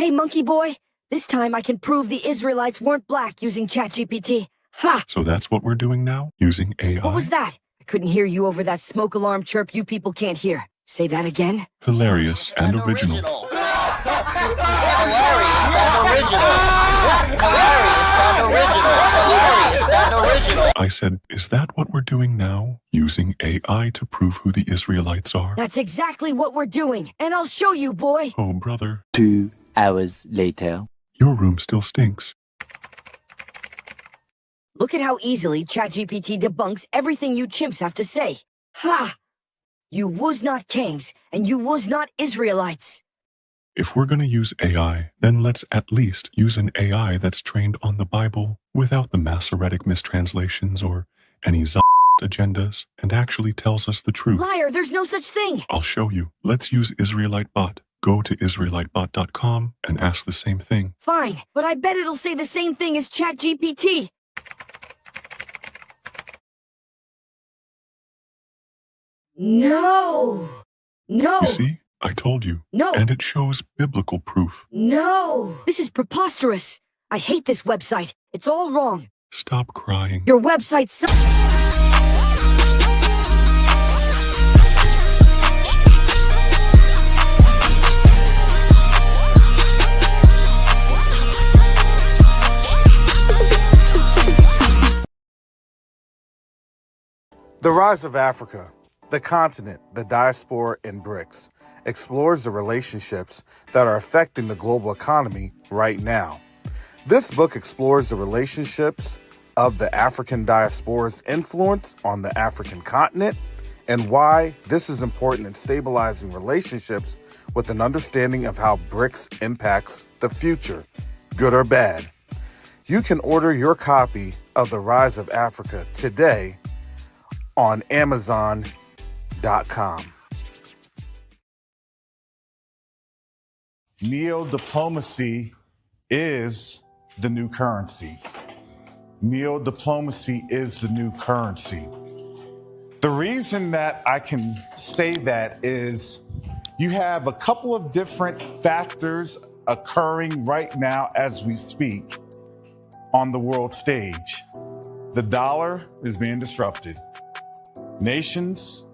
Hey, monkey boy. This time I can prove the Israelites weren't black using ChatGPT. Ha! So that's what we're doing now? Using AI? What was that? I couldn't hear you over that smoke alarm chirp you people can't hear. Say that again? Hilarious and original. Hilarious and original. Hilarious and original. Hilarious and original. I said, is that what we're doing now? Using AI to prove who the Israelites are? That's exactly what we're doing, and I'll show you, boy. Oh, brother. 2 hours later. Your room still stinks. Look at how easily ChatGPT debunks everything you chimps have to say. Ha! You was not kings, and you was not Israelites. If we're going to use AI, then let's at least use an AI that's trained on the Bible without the Masoretic mistranslations or any agendas and actually tells us the truth. Liar, there's no such thing. I'll show you. Let's use Israelite Bot. Go to israelitebot.com and ask the same thing. Fine, but I bet it'll say the same thing as ChatGPT. No! No! You see? I told you. No! And it shows biblical proof. No! This is preposterous. I hate this website. It's all wrong. Stop crying. Your website sucks. The Rise of Africa, the continent, the diaspora, and BRICS explores the relationships that are affecting the global economy right now. This book explores the relationships of the African diaspora's influence on the African continent and why this is important in stabilizing relationships with an understanding of how BRICS impacts the future, good or bad. You can order your copy of The Rise of Africa today on Amazon.com. NeoDiplomacy is the new currency. NeoDiplomacy is the new currency. The reason that I can say that is you have a couple of different factors occurring right now as we speak on the world stage. The dollar is being disrupted. Nations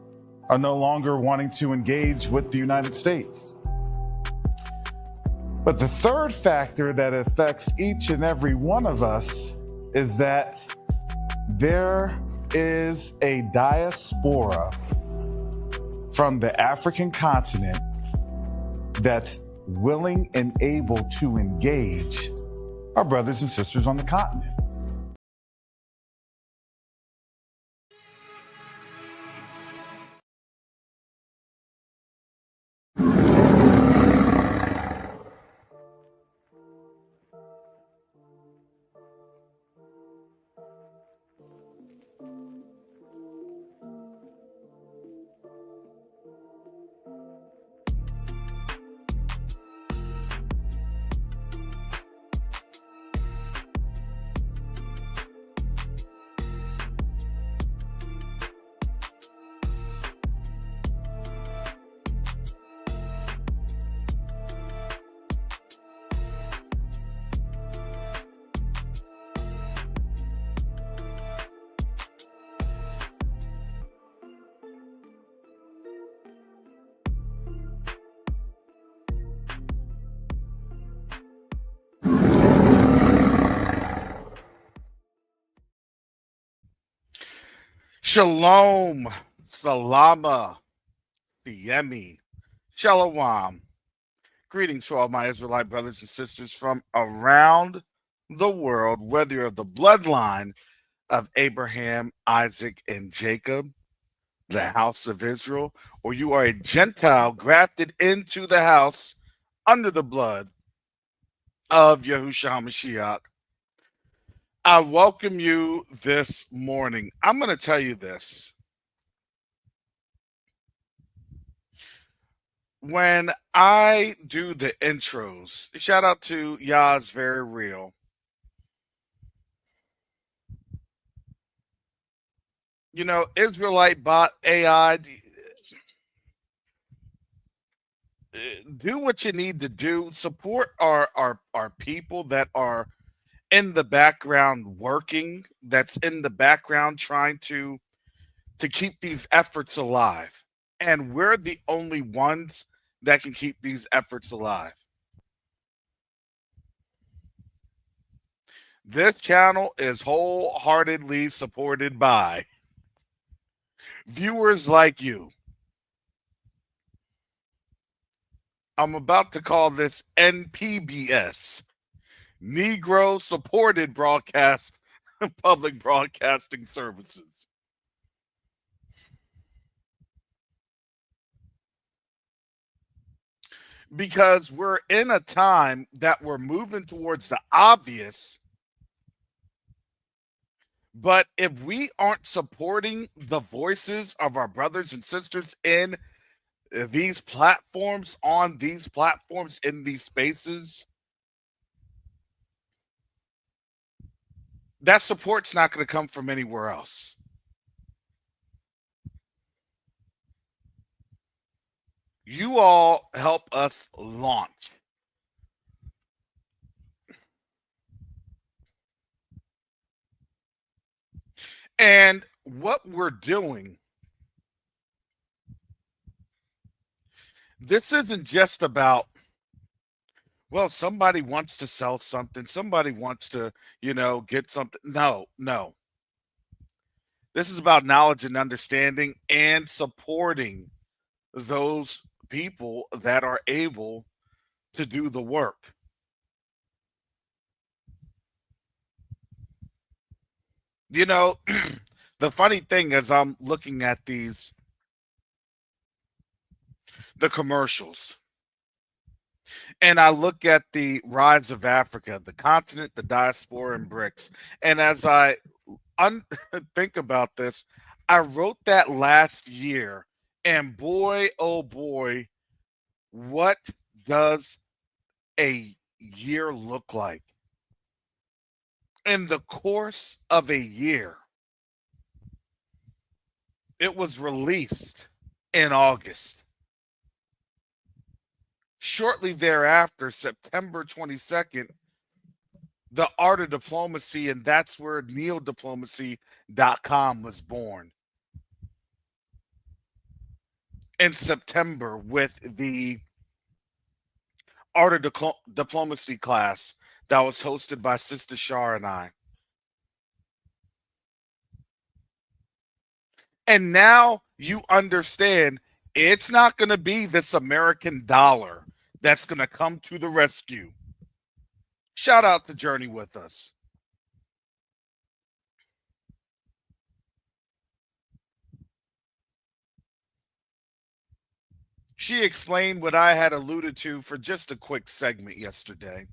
are no longer wanting to engage with the United States. But the third factor that affects each and every one of us is that there is a diaspora from the African continent that's willing and able to engage our brothers and sisters on the continent. Shalom, Salama, Siemi, Shalom. Greetings to all my Israelite brothers and sisters from around the world, whether you're of the bloodline of Abraham, Isaac, and Jacob, the house of Israel, or you are a Gentile grafted into the house under the blood of Yahushua HaMashiach. I welcome you this morning. I'm going to tell you this. When I do the intros, shout out to Yaz Very Real. You know, Israelite bot AI. do what you need to do. Support our people that are in the background working, that's in the background trying to keep these efforts alive. And we're the only ones that can keep these efforts alive. This channel is wholeheartedly supported by viewers like you. I'm about to call this NPBS, Negro Supported Broadcast Public Broadcasting Services. Because we're in a time that we're moving towards the obvious. But if we aren't supporting the voices of our brothers and sisters in these platforms, on these platforms, in these spaces, that support's not going to come from anywhere else. You all help us launch. And what we're doing, this isn't just about, well, somebody wants to sell something, somebody wants to, get something. No. This is about knowledge and understanding and supporting those people that are able to do the work. The funny thing is I'm looking at the commercials, and I look at the rise of Africa, the continent, the diaspora, and BRICS. And as I think about this, I wrote that last year, and boy, oh boy, what does a year look like? In the course of a year, it was released in August. Shortly thereafter, September 22nd, The Art of Diplomacy, and that's where NeoDiplomacy.com was born. In September, with the Art of Diplomacy class that was hosted by Sister Shar and I. And now you understand it's not going to be this American dollar that's going to come to the rescue. Shout out to Journey with us. She explained what I had alluded to for just a quick segment yesterday.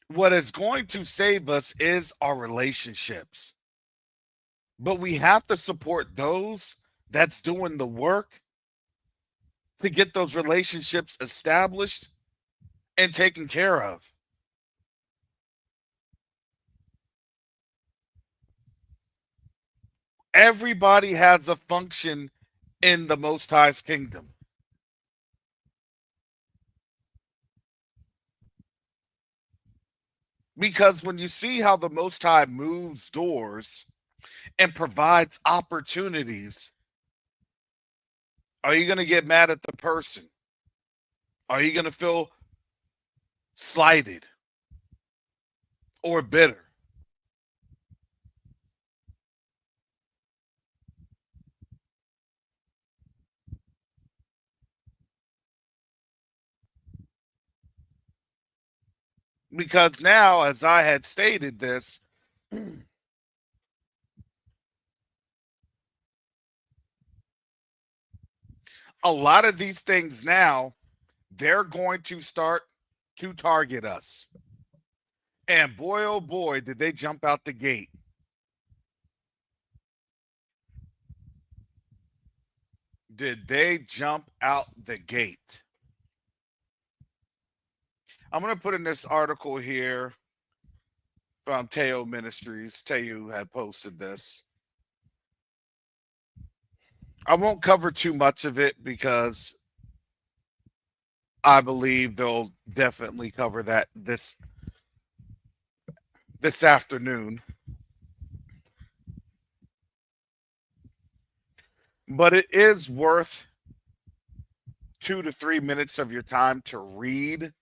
What is going to save us is our relationships. But we have to support those that's doing the work to get those relationships established and taken care of. Everybody has a function in the Most High's kingdom. Because when you see how the Most High moves doors and provides opportunities, are you going to get mad at the person? Are you going to feel slighted or bitter? Because now, as I had stated this, a lot of these things now, they're going to start to target us. And boy, oh boy, did they jump out the gate. Did they jump out the gate? I'm going to put in this article here from Teo Ministries. Teo had posted this. I won't cover too much of it because I believe they'll definitely cover that this afternoon. But it is worth 2 to 3 minutes of your time to read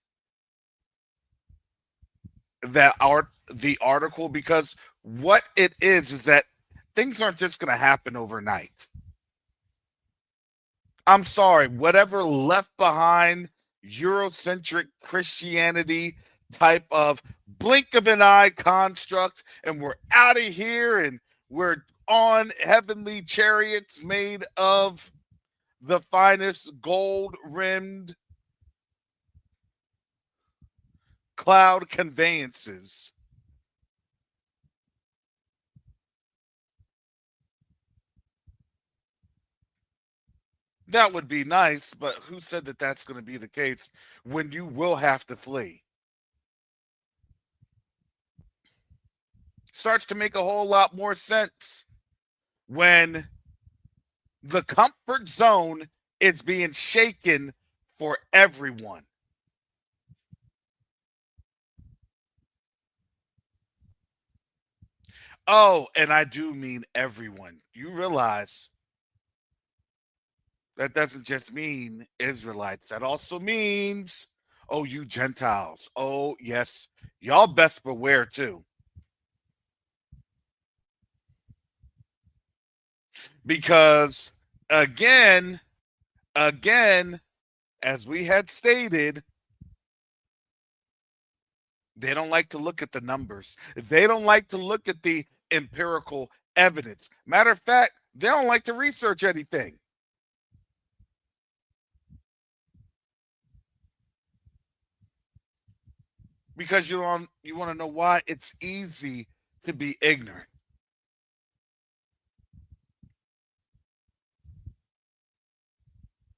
the article, because what it is that things aren't just going to happen overnight. I'm sorry, whatever left behind Eurocentric Christianity type of blink of an eye construct, and we're out of here and we're on heavenly chariots made of the finest gold rimmed cloud conveyances. That would be nice, but who said that that's going to be the case when you will have to flee? Starts to make a whole lot more sense when the comfort zone is being shaken for everyone. Oh, and I do mean everyone. You realize that doesn't just mean Israelites. That also means, oh, you Gentiles. Oh, yes, y'all best beware too. Because again, as we had stated, they don't like to look at the numbers. They don't like to look at the empirical evidence. Matter of fact, they don't like to research anything. Because you want to know why? It's easy to be ignorant.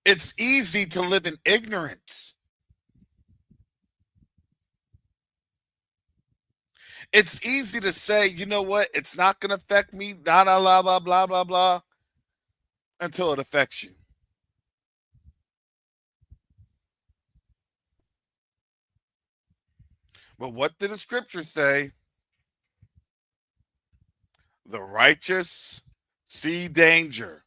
It's easy to live in ignorance. It's easy to say, you know what, it's not going to affect me, blah, blah, blah, blah, blah, blah, blah, until it affects you. But what did the scripture say? The righteous see danger.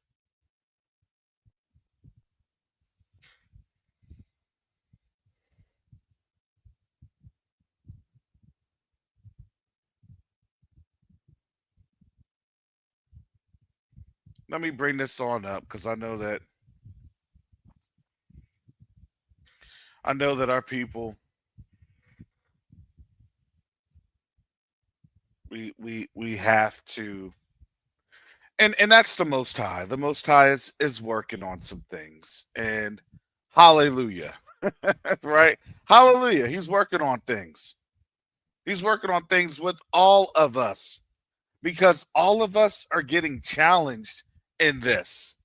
Let me bring this on up because I know that our people, we have to, and that's the Most High. The Most High is working on some things, and hallelujah, right? Hallelujah. He's working on things. He's working on things with all of us, because all of us are getting challenged in this.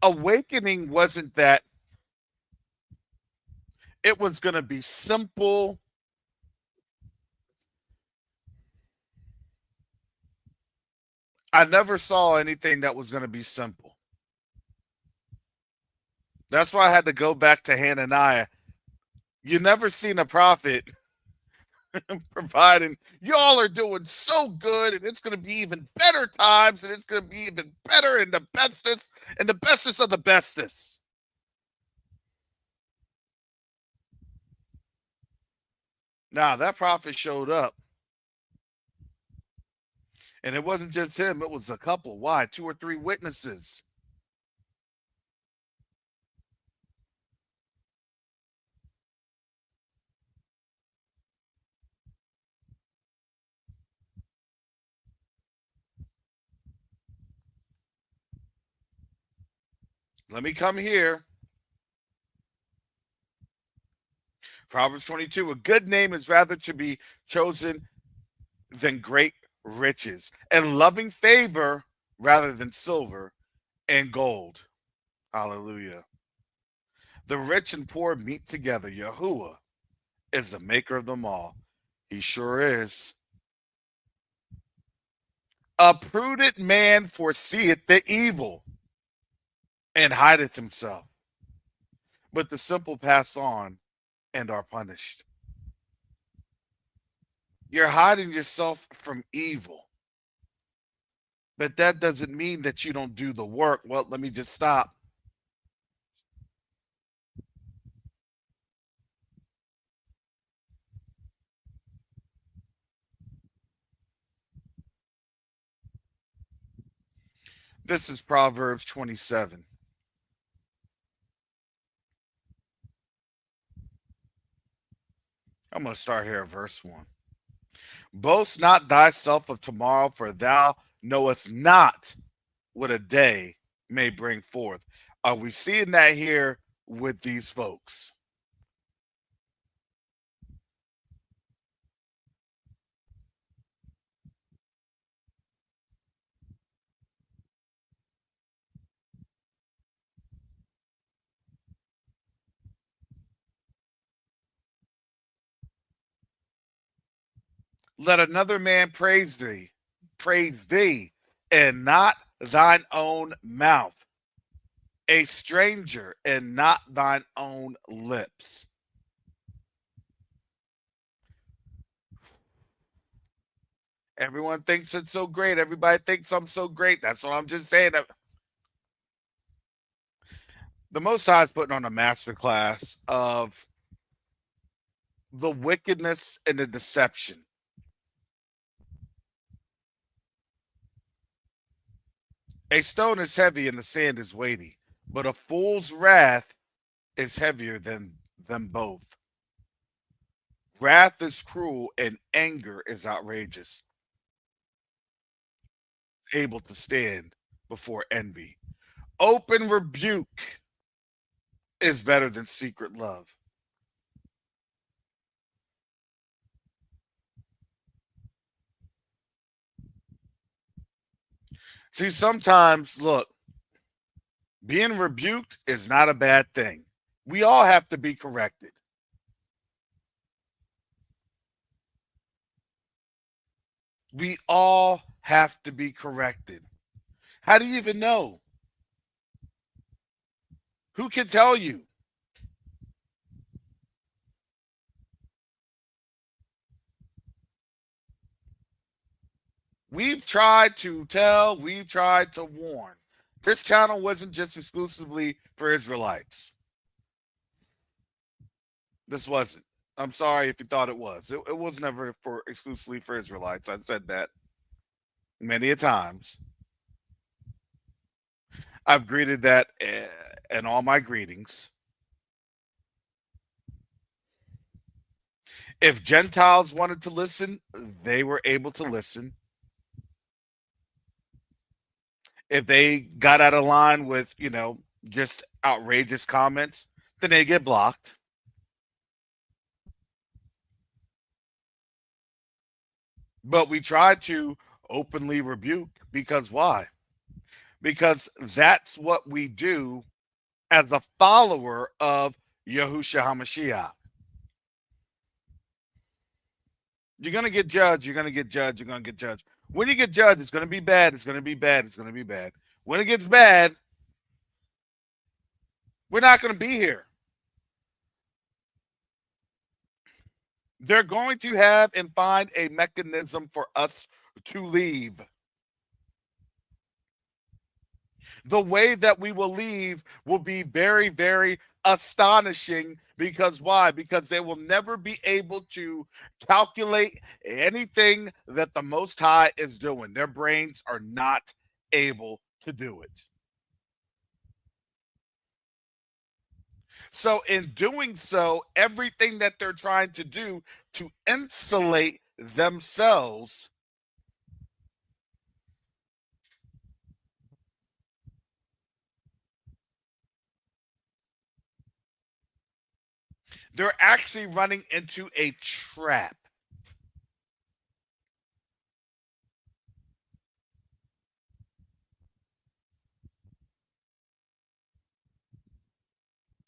Awakening wasn't that it was going to be simple. I never saw anything that was going to be simple. That's why I had to go back to Hananiah. You never seen a prophet providing, y'all are doing so good, and it's going to be even better times, and it's going to be even better, and the bestest of the bestest. Now, that prophet showed up, and it wasn't just him, it was a couple. Why? 2 or 3 witnesses. Let me come here. Proverbs 22, a good name is rather to be chosen than great riches, and loving favor rather than silver, and gold. Hallelujah. The rich and poor meet together. Yahuwah is the maker of them all. He sure is. A prudent man foreseeth the evil and hideth himself, but the simple pass on and are punished. You're hiding yourself from evil, but that doesn't mean that you don't do the work. Well, let me just stop. This is Proverbs 27. I'm going to start here at verse 1. Boast not thyself of tomorrow, for thou knowest not what a day may bring forth. Are we seeing that here with these folks? Let another man praise thee, and not thine own mouth, a stranger, and not thine own lips. Everyone thinks it's so great. Everybody thinks I'm so great. That's what I'm just saying. The Most High is putting on a masterclass of the wickedness and the deception. A stone is heavy and the sand is weighty, but a fool's wrath is heavier than them both. Wrath is cruel and anger is outrageous, able to stand before envy. Open rebuke is better than secret love. See, sometimes, look, being rebuked is not a bad thing. We all have to be corrected. We all have to be corrected. How do you even know? Who can tell you? We've tried to tell, we've tried to warn. This channel wasn't just exclusively for Israelites. This wasn't. I'm sorry if you thought it was. It was never for exclusively for Israelites. I've said that many a times. I've greeted that in all my greetings. If Gentiles wanted to listen, they were able to listen. If they got out of line with, just outrageous comments, then they get blocked. But we try to openly rebuke because why? Because that's what we do as a follower of Yahushua HaMashiach. You're going to get judged. You're going to get judged. You're going to get judged. When you get judged, it's going to be bad. It's going to be bad. It's going to be bad. When it gets bad, we're not going to be here. They're going to have and find a mechanism for us to leave. The way that we will leave will be very, very astonishing. Because why? Because they will never be able to calculate anything that the Most High is doing. Their brains are not able to do it. So in doing so, everything that they're trying to do to insulate themselves they're actually running into a trap.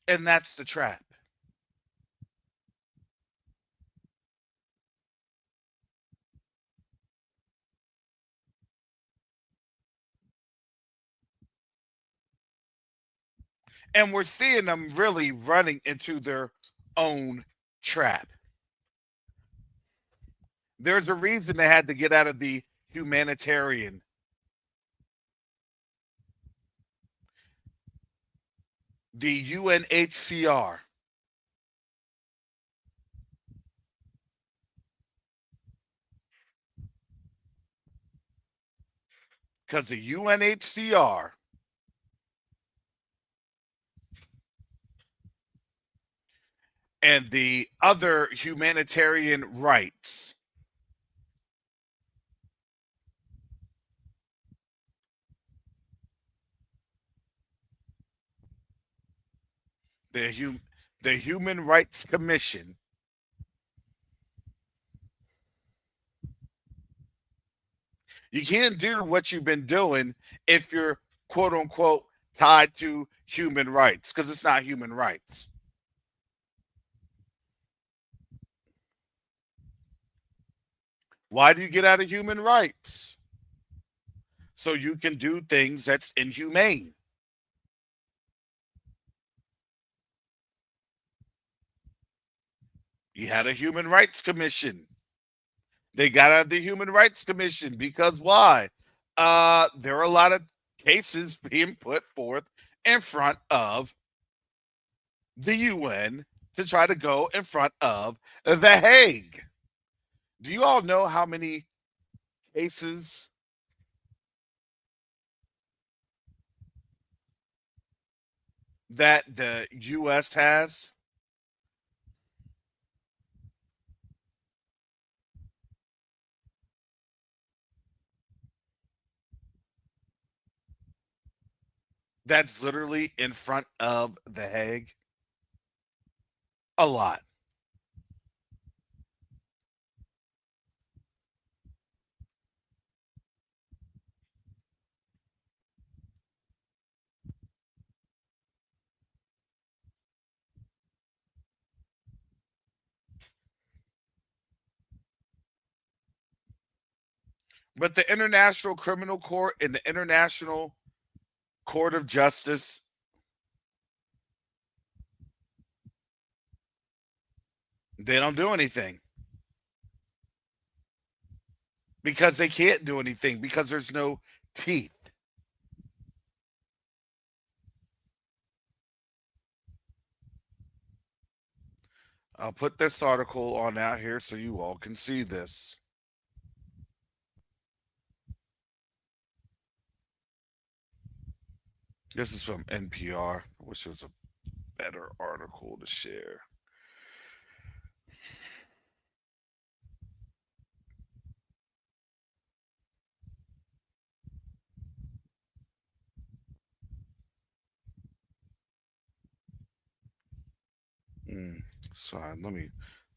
And that's the trap. And we're seeing them really running into their own trap. There's a reason they had to get out of the humanitarian. The UNHCR. Because the UNHCR and the other humanitarian rights the Human Rights Commission you can't do what you've been doing if you're quote unquote tied to human rights because it's not human rights. Why do you get out of human rights? So you can do things that's inhumane. You had a Human Rights Commission. They got out of the Human Rights Commission because why? There are a lot of cases being put forth in front of the UN to try to go in front of The Hague. Do you all know how many cases that the US has? That's literally in front of The Hague? A lot. But the International Criminal Court and the International Court of Justice, they don't do anything. Because they can't do anything because there's no teeth. I'll put this article on out here so you all can see this. This is from NPR. I wish it was a better article to share. Sorry,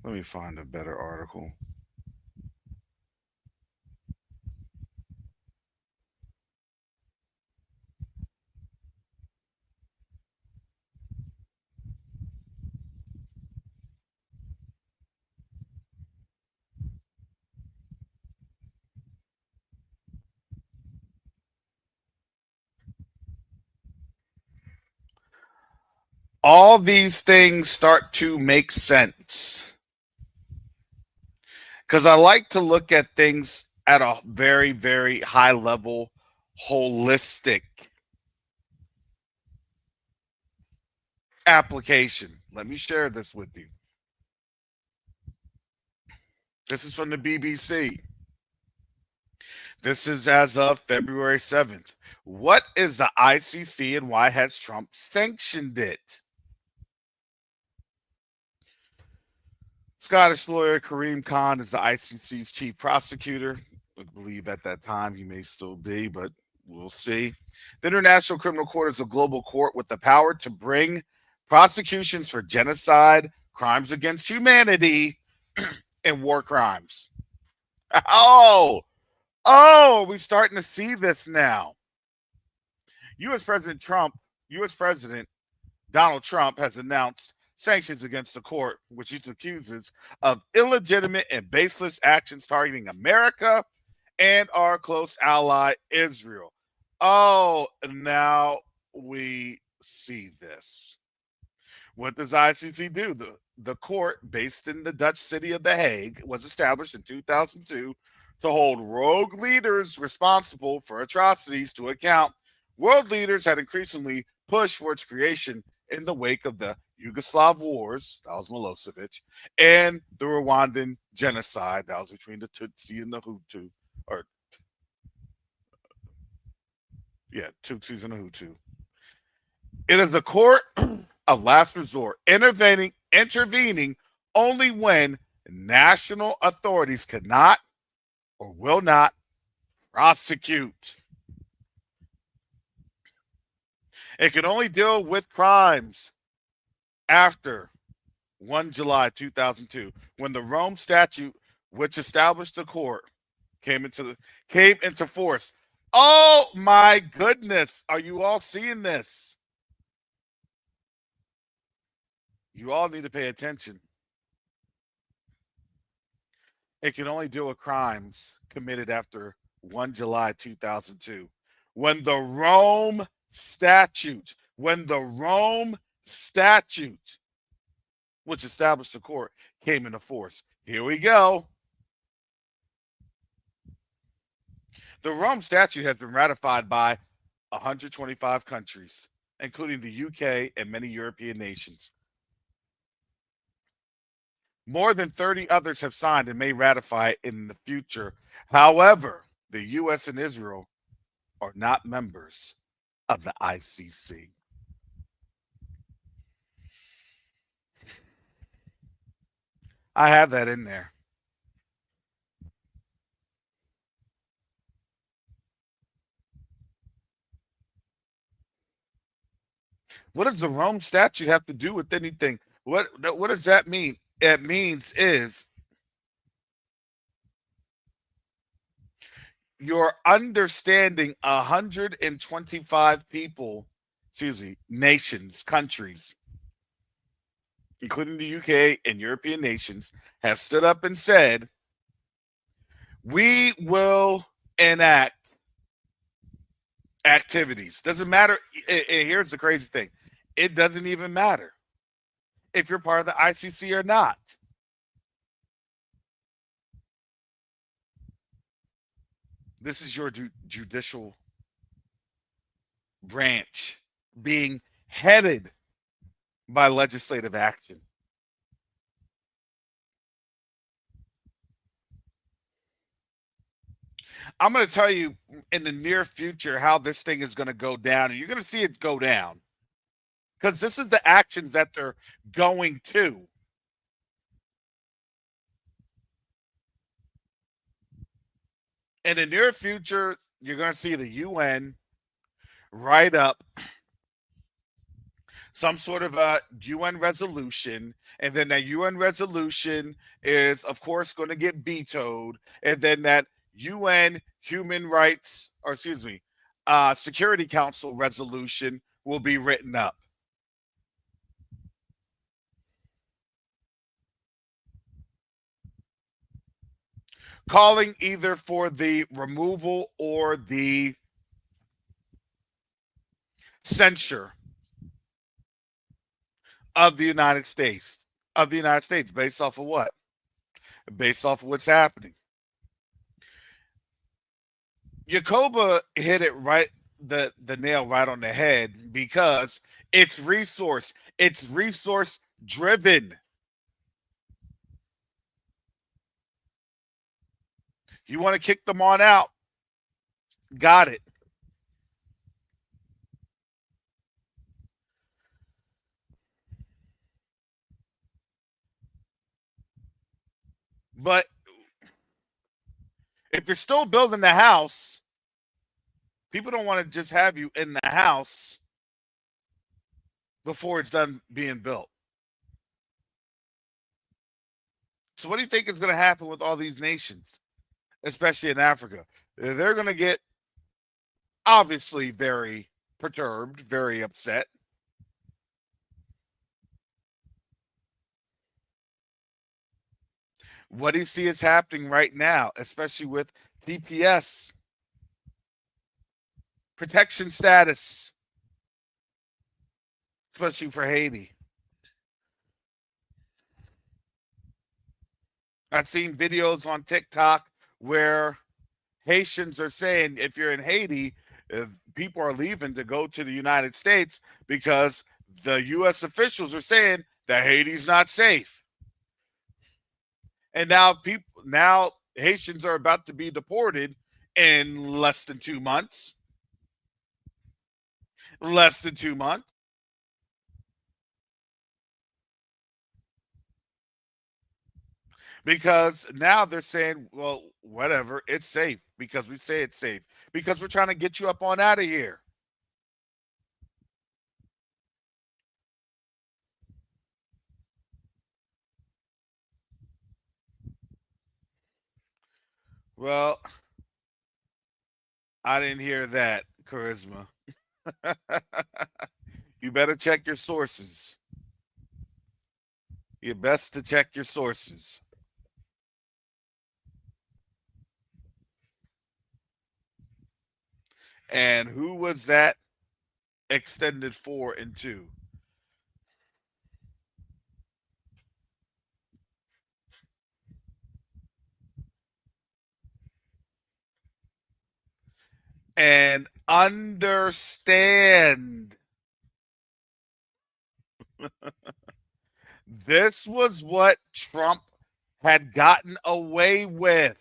let me find a better article. All these things start to make sense. Because I like to look at things at a very, very high level, holistic application. Let me share this with you. This is from the BBC. This is as of February 7th. What is the ICC and why has Trump sanctioned it? Scottish lawyer Kareem Khan is the ICC's chief prosecutor. I believe at that time he may still be, but we'll see. The International Criminal Court is a global court with the power to bring prosecutions for genocide, crimes against humanity, and war crimes. Oh, we're starting to see this now. U.S. President Trump, U.S. President Donald Trump has announced sanctions against the court, which he accuses of illegitimate and baseless actions targeting America and our close ally, Israel. Oh, now we see this. What does ICC do? The court, based in the Dutch city of The Hague, was established in 2002 to hold rogue leaders responsible for atrocities to account. World leaders had increasingly pushed for its creation in the wake of the Yugoslav wars, that was Milosevic, and the Rwandan genocide, that was between the Tutsi and the Hutu, or Tutsis and the Hutu. It is a court of last resort, intervening only when national authorities cannot or will not prosecute. It can only deal with crimes after 1 July 2002, when the Rome Statute, which established the court, came into force. Oh my goodness, are you all seeing this? You all need to pay attention. It can only deal with crimes committed after 1 July 2002, when the Rome Statute, which established the court, came into force. Here we go. The Rome Statute has been ratified by 125 countries, including the UK and many European nations. More than 30 others have signed and may ratify it in the future. However, the U.S. and Israel are not members of the ICC. I have that in there. What does the Rome Statute have to do with anything? What does that mean? It means is you're understanding 125 nations, countries, including the UK and European nations, have stood up and said, we will enact activities. Doesn't matter. And here's the crazy thing. It doesn't even matter if you're part of the ICC or not. This is your judicial branch being headed by legislative action. I'm going to tell you in the near future how this thing is going to go down, and you're going to see it go down, because this is the actions that they're going to. In the near future, you're going to see the UN write up some sort of a UN resolution, and then that UN resolution is, of course, going to get vetoed, and then that UN Security Council resolution will be written up. Calling either for the removal or the censure of the United States, based off of what? Based off of what's happening. Yacoba hit it right, the nail right on the head, because it's resource driven. You want to kick them on out? Got it. But if you're still building the house, people don't want to just have you in the house before it's done being built. So what do you think is going to happen with all these nations, especially in Africa? They're going to get obviously very perturbed, very upset. What do you see is happening right now, especially with TPS, protection status, especially for Haiti? I've seen videos on TikTok where Haitians are saying if you're in Haiti, people are leaving to go to the United States because the U.S. officials are saying that Haiti's not safe. And now Haitians are about to be deported in less than 2 months. Less than 2 months. Because now they're saying, well, whatever, it's safe because we say it's safe because we're trying to get you up on out of here. Well, I didn't hear that, Charisma. You better check your sources. You best to check your sources. And who was that extended for and to? And understand this was what Trump had gotten away with.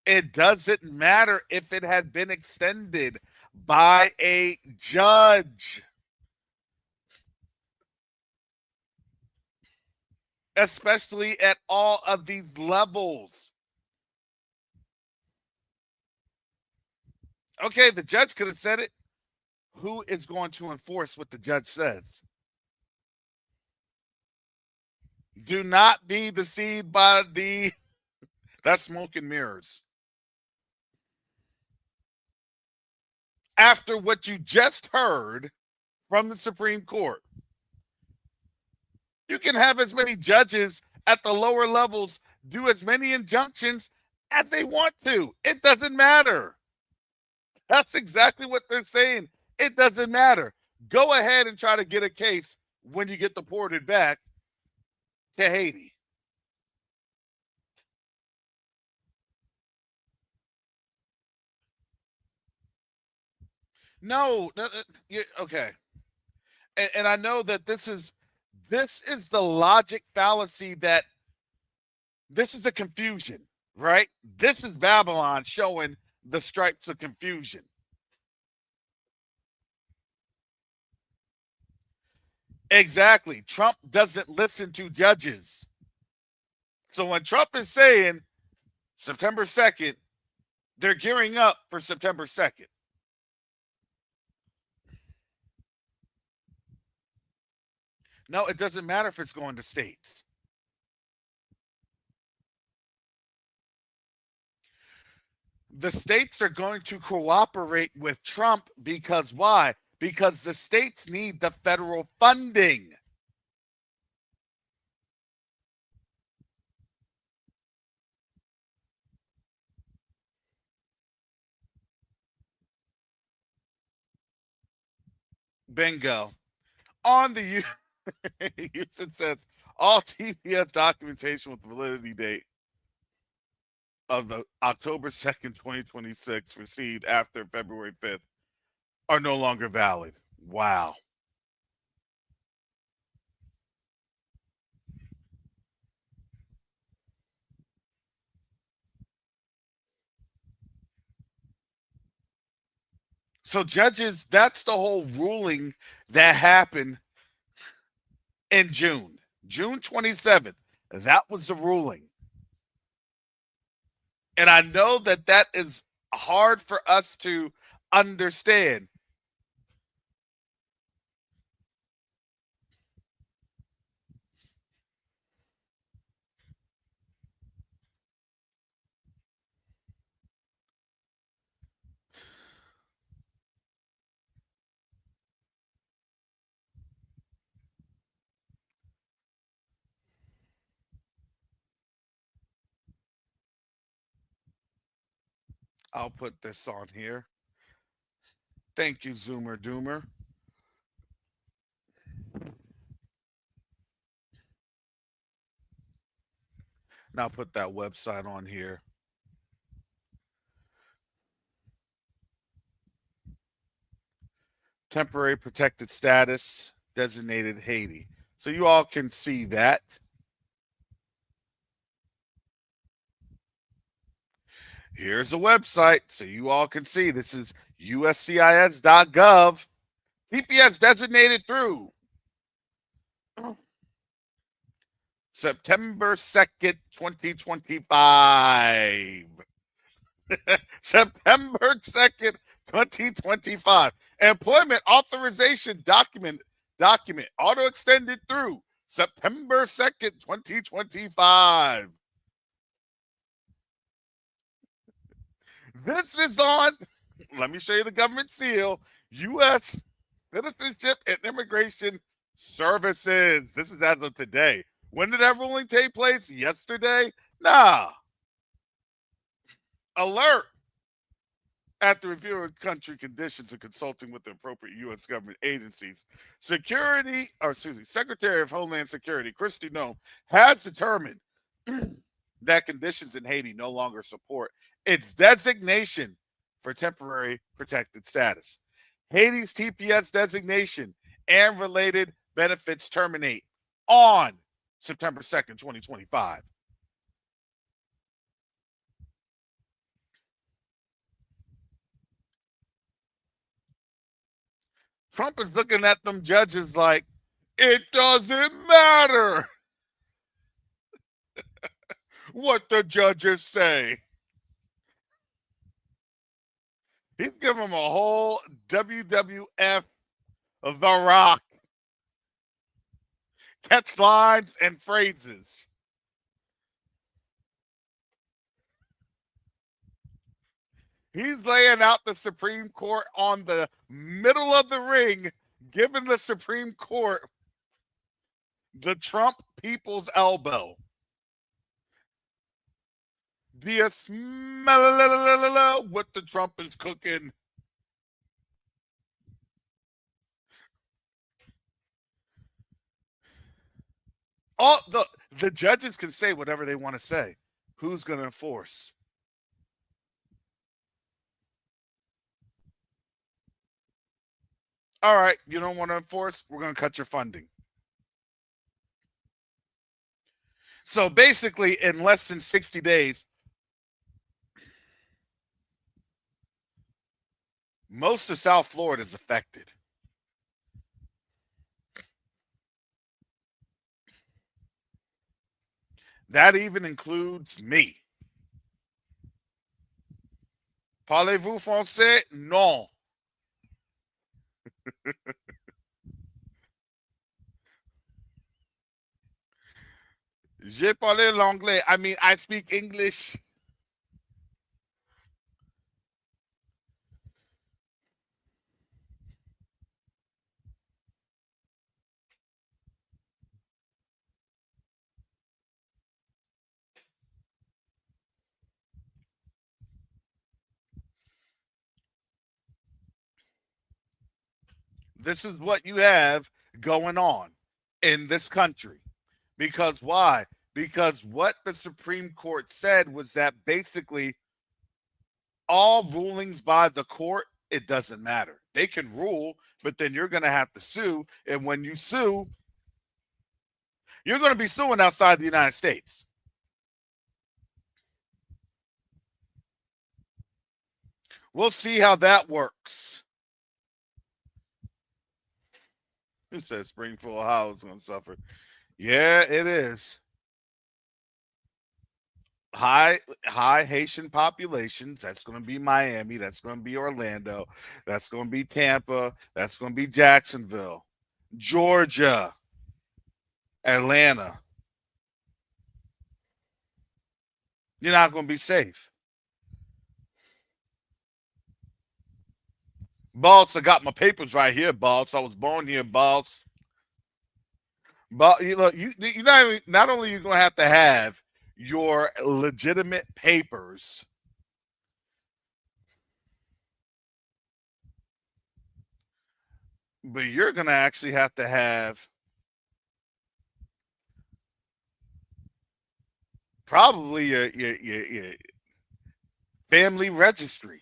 It doesn't matter if it had been extended by a judge, especially at all of these levels. Okay, the judge could have said it. Who is going to enforce what the judge says? Do not be deceived by that's smoke and mirrors. After what you just heard from the Supreme Court, you can have as many judges at the lower levels do as many injunctions as they want to. It doesn't matter. That's exactly what they're saying. It doesn't matter. Go ahead and try to get a case when you get deported back to Haiti. No, okay. And I know that this is the logic fallacy that this is a confusion, right? This is Babylon showing the stripes of confusion. Exactly. Trump doesn't listen to judges. So when Trump is saying September 2nd, they're gearing up for September 2nd. No, it doesn't matter if it's going to states. The states are going to cooperate with Trump because why? Because the states need the federal funding. Bingo. On the Houston says all TPS documentation with the validity date of the October 2nd, 2026 received after February 5th are no longer valid. Wow. So judges, that's the whole ruling that happened in June. June 27th. That was the ruling. And I know that that is hard for us to understand. I'll put this on here. Thank you, Zoomer Doomer. Now put that website on here. Temporary protected status, designated Haiti. So you all can see that. Here's the website so you all can see. This is uscis.gov. TPS designated through September 2nd, 2025. September 2nd, 2025. Employment authorization document auto extended through September 2nd, 2025. This is on, let me show you the government seal, U.S. Citizenship and Immigration Services. This is as of today. When did that ruling take place? Yesterday? Nah. Alert. After reviewing country conditions and consulting with the appropriate U.S. government agencies, Secretary of Homeland Security, Kristi Noem, has determined that conditions in Haiti no longer support its designation for temporary protected status. Haiti's TPS designation and related benefits terminate on September 2nd, 2025. Trump is looking at them judges like, it doesn't matter what the judges say. He's giving them a whole WWF of The Rock. Catch lines and phrases. He's laying out the Supreme Court on the middle of the ring, giving the Supreme Court the Trump people's elbow. Do you smell what the Trump is cooking? All the judges can say whatever they want to say. Who's going to enforce? All right, you don't want to enforce? We're going to cut your funding. So basically, in less than 60 days, most of South Florida is affected. That even includes me. Parlez-vous français? Non. Je parle l'anglais. I mean, I speak English. This is what you have going on in this country. Because why? Because what the Supreme Court said was that basically all rulings by the court, it doesn't matter. They can rule, but then you're going to have to sue. And when you sue, you're going to be suing outside the United States. We'll see how that works. Who says Springfield, Ohio is going to suffer? Yeah, it is. High Haitian populations. That's going to be Miami. That's going to be Orlando. That's going to be Tampa. That's going to be Jacksonville, Georgia, Atlanta. You're not going to be safe. Boss, I got my papers right here, boss. I was born here, boss. But you know, not only are you going to have your legitimate papers, But you're going to actually have to have probably your family registry.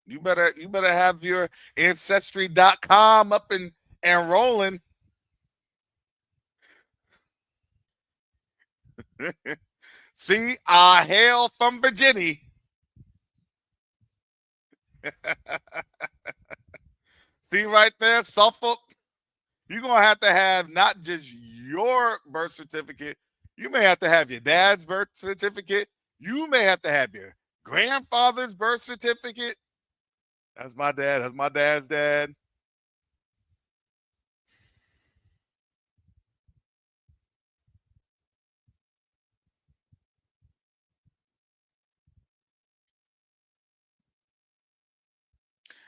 You better have your ancestry.com up and rolling. See, I hail from Virginia. See right there, Suffolk. You're gonna have to have not just your birth certificate. You may have to have your dad's birth certificate. You may have to have your grandfather's birth certificate. That's my dad. That's my dad's dad.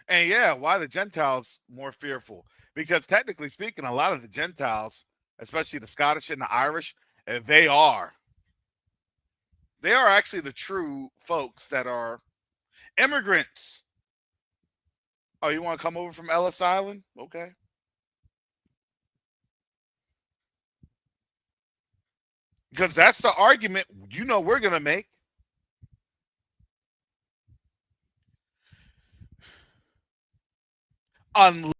And yeah, why the Gentiles more fearful? Because technically speaking, a lot of the Gentiles, especially the Scottish and the Irish, they are actually the true folks that are immigrants. Oh, you want to come over from Ellis Island? Okay. Because that's the argument we're going to make. Unless,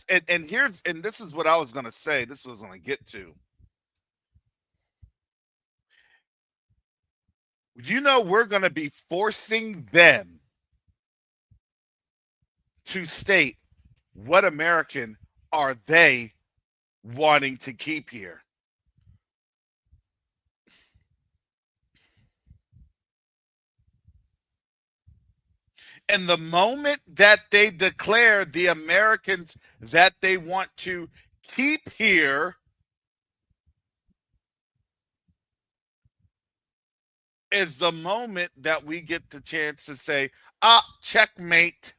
and this is what I was going to say, this was going to get to. We're going to be forcing them to state what American are they wanting to keep here. And the moment that they declare the Americans that they want to keep here is the moment that we get the chance to say, checkmate.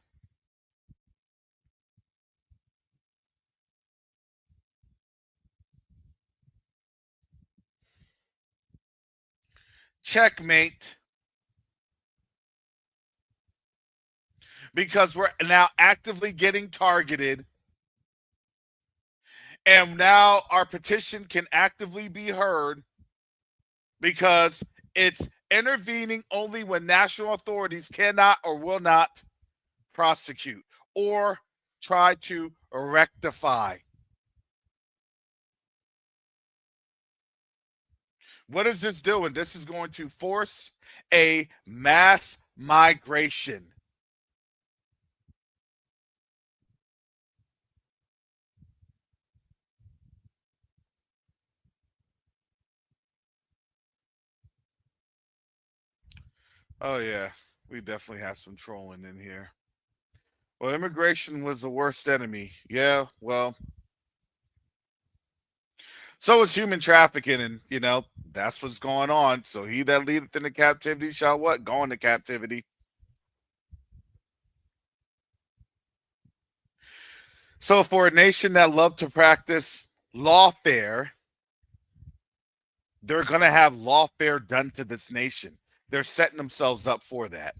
Checkmate. Because we're now actively getting targeted. And now our petition can actively be heard because it's intervening only when national authorities cannot or will not prosecute or try to rectify. What is this doing? This is going to force a mass migration. Oh, yeah. We definitely have some trolling in here. Well, immigration was the worst enemy. Yeah, well, so is human trafficking, and that's what's going on. So he that leadeth into captivity shall what? Go into captivity. So for a nation that love to practice lawfare, they're going to have lawfare done to this nation. They're setting themselves up for that.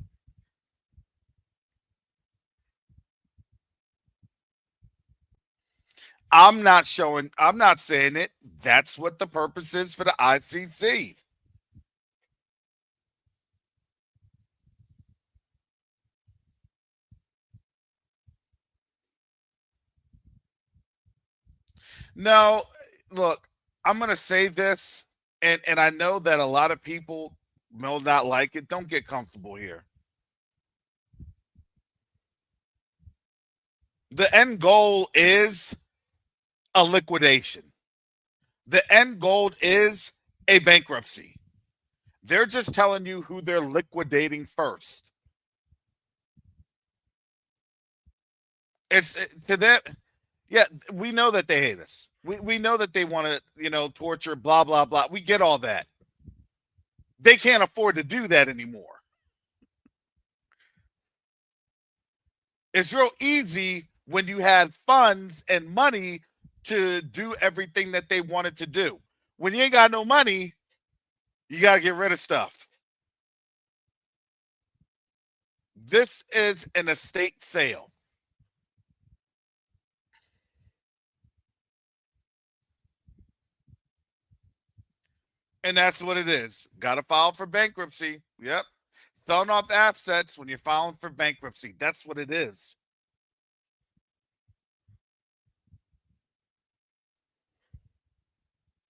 I'm not saying it. That's what the purpose is for the ICC. No, look, I'm going to say this, and I know that a lot of people will not like it. Don't get comfortable here. The end goal is a liquidation. The end goal is a bankruptcy. They're just telling you who they're liquidating first. It's to them. Yeah, we know that they hate us. We know that they want to, torture, blah, blah, blah. We get all that. They can't afford to do that anymore. It's real easy when you had funds and money to do everything that they wanted to do. When you ain't got no money, you got to get rid of stuff. This is an estate sale. And that's what it is. Got to file for bankruptcy. Yep. Selling off assets when you're filing for bankruptcy. That's what it is.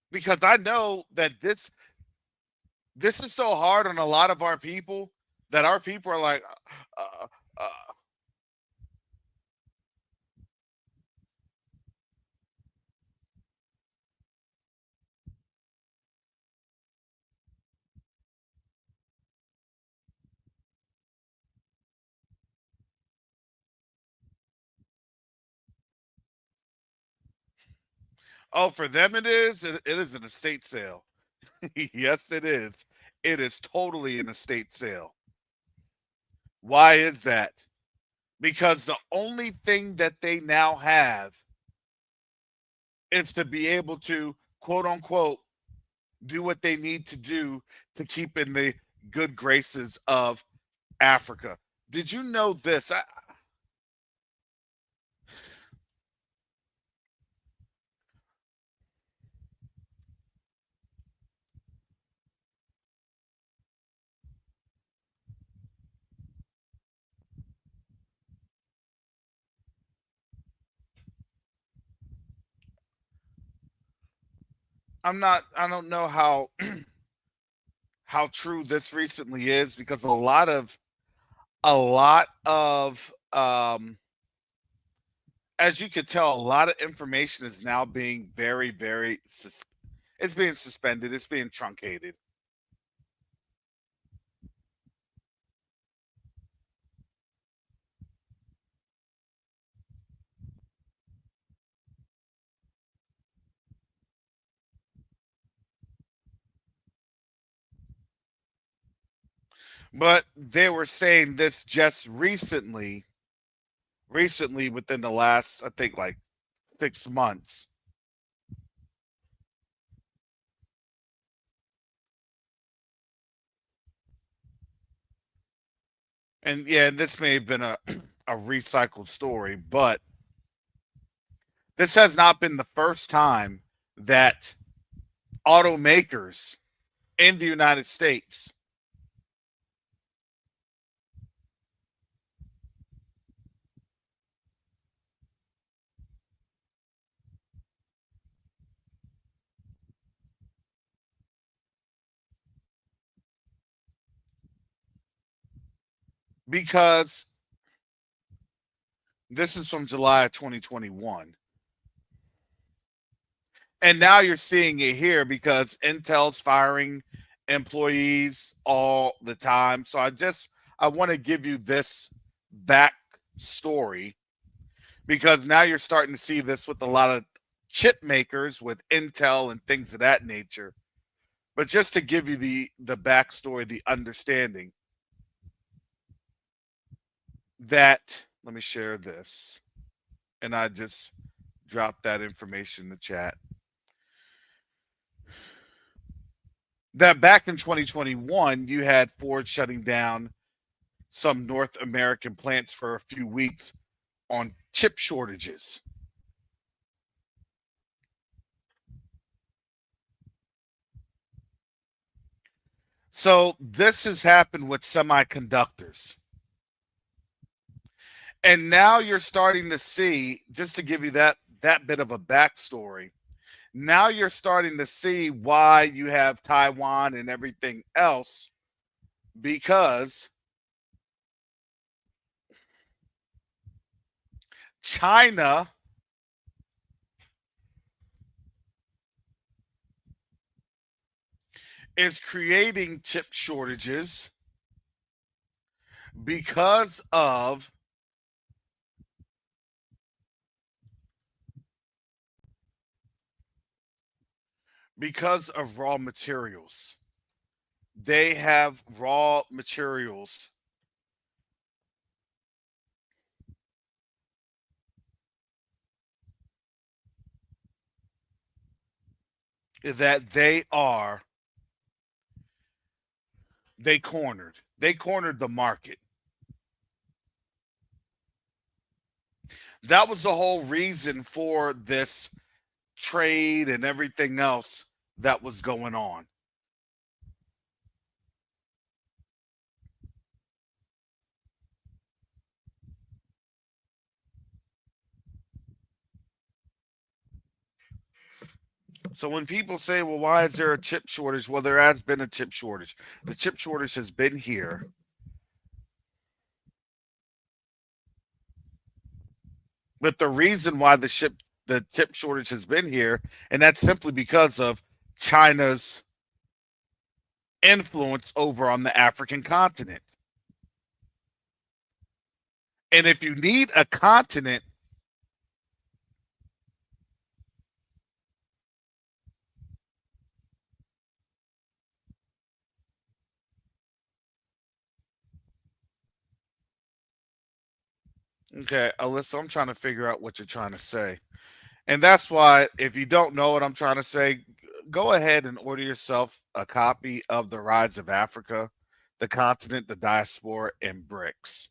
Because I know that this is so hard on a lot of our people that our people are like, uh, uh, oh, for them it is. It is an estate sale. Yes, it is. It is totally an estate sale. Why is that? Because the only thing that they now have is to be able to, quote unquote, do what they need to do to keep in the good graces of Africa. Did you know this? I don't know how how true this recently is because a lot of as you could tell, a lot of information is now being it's being suspended, it's being truncated. But they were saying this just recently within the last, I think, like 6 months. And yeah, this may have been a recycled story, but this has not been the first time that automakers in the United States because this is from July of 2021. And now you're seeing it here because Intel's firing employees all the time. So I want to give you this back story because now you're starting to see this with a lot of chip makers with Intel and things of that nature. But just to give you the backstory, the understanding that, let me share this, and I just dropped that information in the chat. That back in 2021, you had Ford shutting down some North American plants for a few weeks on chip shortages. So this has happened with semiconductors. And now you're starting to see, just to give you that bit of a backstory, now you're starting to see why you have Taiwan and everything else, because China is creating chip shortages because of raw materials. They have raw materials that they cornered the market. That was the whole reason for this trade and everything else that was going on. So when people say, well, why is there a chip shortage? Well, there has been a chip shortage. The chip shortage has been here. But the reason why the chip shortage has been here, and that's simply because of China's influence over on the African continent. And if you need a continent, okay, Alyssa, I'm trying to figure out what you're trying to say. And that's why, if you don't know what I'm trying to say, go ahead and order yourself a copy of The Rise of Africa, the Continent, the Diaspora, and BRICS.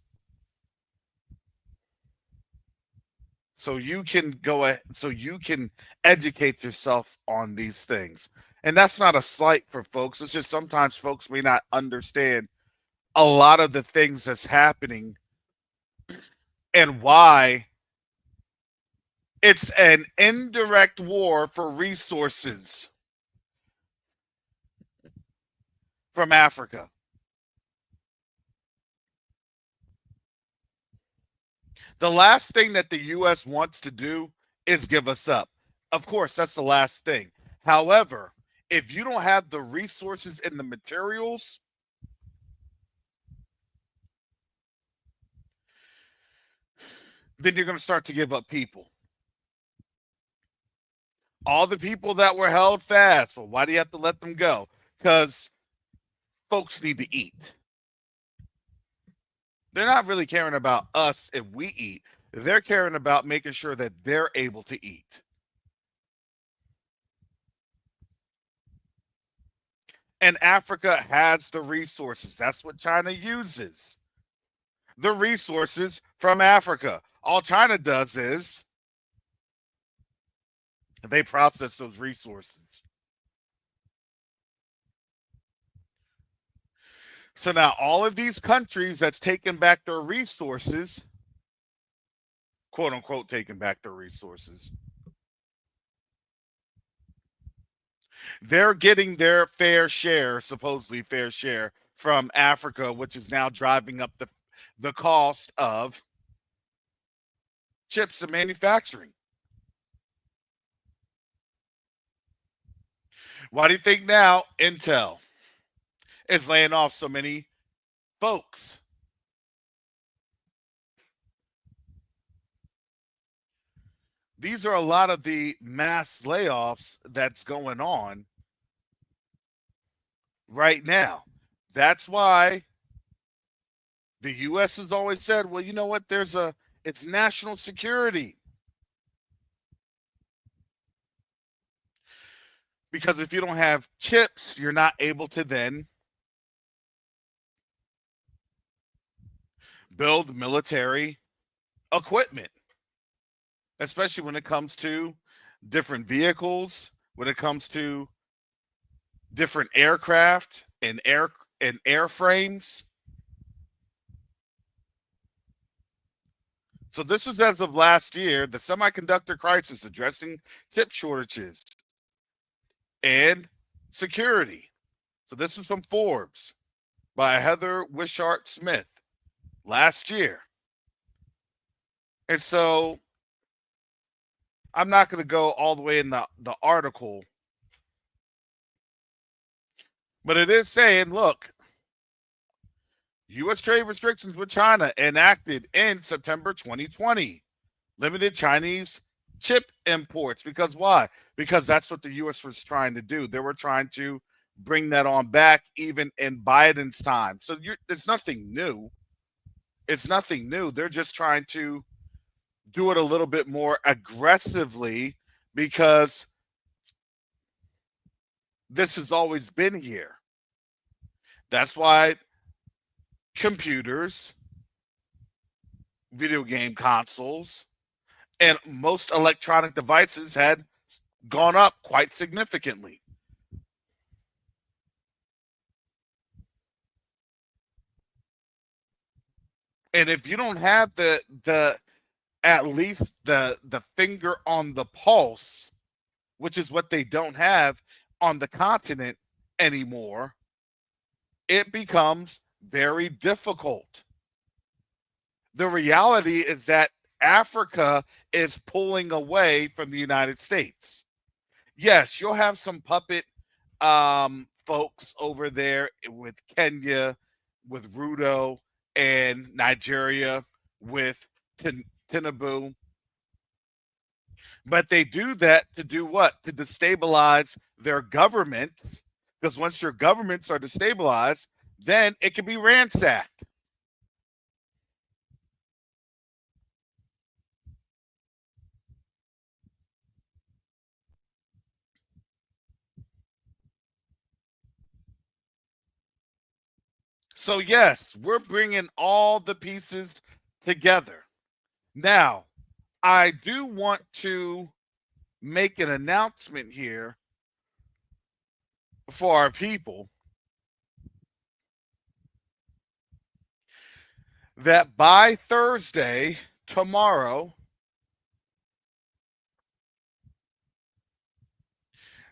So you can so you can educate yourself on these things. And that's not a slight for folks. It's just sometimes folks may not understand a lot of the things that's happening and why it's an indirect war for resources from Africa. The last thing that the U.S. wants to do is give us up. Of course, that's the last thing. However, if you don't have the resources and the materials, then you're going to start to give up people. All the people that were held fast, well, why do you have to let them go? Because folks need to eat. They're not really caring about us if we eat. They're caring about making sure that they're able to eat. And Africa has the resources. That's what China uses. The resources from Africa. All China does is they process those resources. So now all of these countries that's taken back their resources, quote unquote, taking back their resources, they're getting their fair share, supposedly fair share, from Africa, which is now driving up the cost of chips and manufacturing. Why do you think now Intel is laying off so many folks? These are a lot of the mass layoffs that's going on right now. That's why the U.S. has always said, well, you know what? It's national security. Because if you don't have chips, you're not able to then build military equipment, especially when it comes to different vehicles, when it comes to different aircraft and airframes. So this was as of last year, the semiconductor crisis addressing chip shortages and security. So this is from Forbes by Heather Wishart Smith last year. And so I'm not going to go all the way in the article, but it is saying, look, U.S. trade restrictions with China enacted in September 2020 limited Chinese chip imports. Because why? Because that's what the U.S. was trying to do. They were trying to bring that on back even in Biden's time. So it's nothing new. It's nothing new. They're just trying to do it a little bit more aggressively because this has always been here. That's why computers, video game consoles, and most electronic devices had gone up quite significantly. And if you don't have the at least the finger on the pulse which is what they don't have on the continent anymore, it becomes very difficult. The reality is that Africa is pulling away from the United States. Yes, you'll have some puppet folks over there with Kenya, with Ruto, and Nigeria with Tinubu. But they do that to do what? To destabilize their governments. Because once your governments are destabilized, then it can be ransacked. So, yes, we're bringing all the pieces together. Now, I do want to make an announcement here for our people that by Thursday, tomorrow,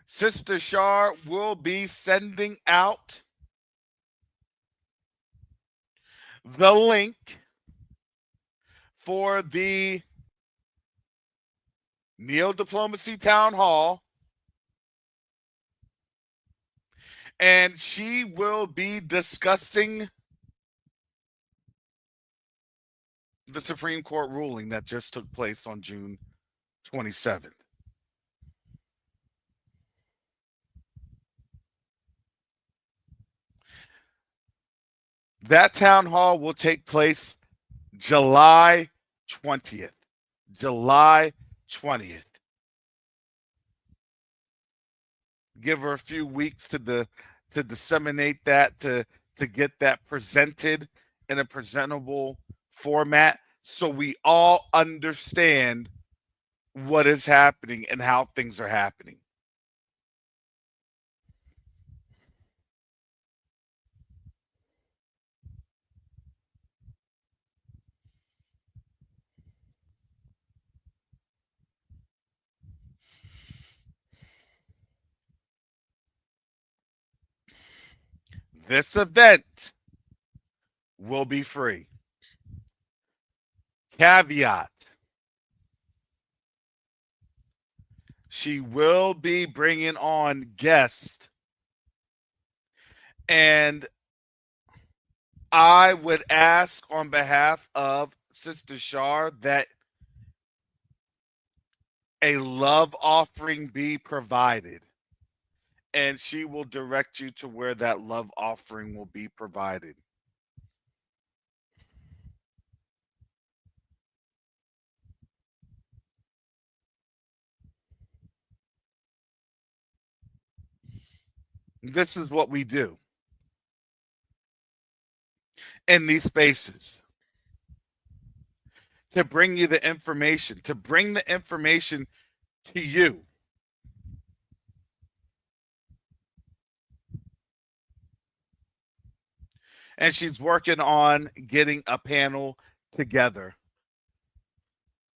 Sister Shar will be sending out the link for the NeoDiplomacy Town Hall, and she will be discussing the Supreme Court ruling that just took place on June 27th. That town hall will take place July 20th. July 20th. Give her a few weeks to disseminate that, to get that presented in a presentable format so we all understand what is happening and how things are happening. This event will be free. Caveat: she will be bringing on guests, and I would ask on behalf of Sister Shar that a love offering be provided, and she will direct you to where that love offering will be provided. This is what we do in these spaces, to bring you the information, to bring the information to you. And she's working on getting a panel together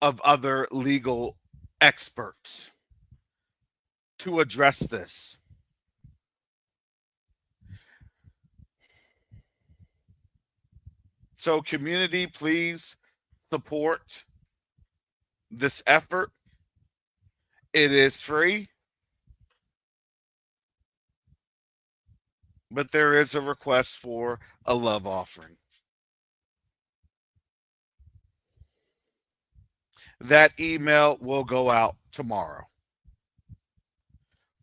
of other legal experts to address this. So, community, please support this effort. It is free, but there is a request for a love offering. That email will go out tomorrow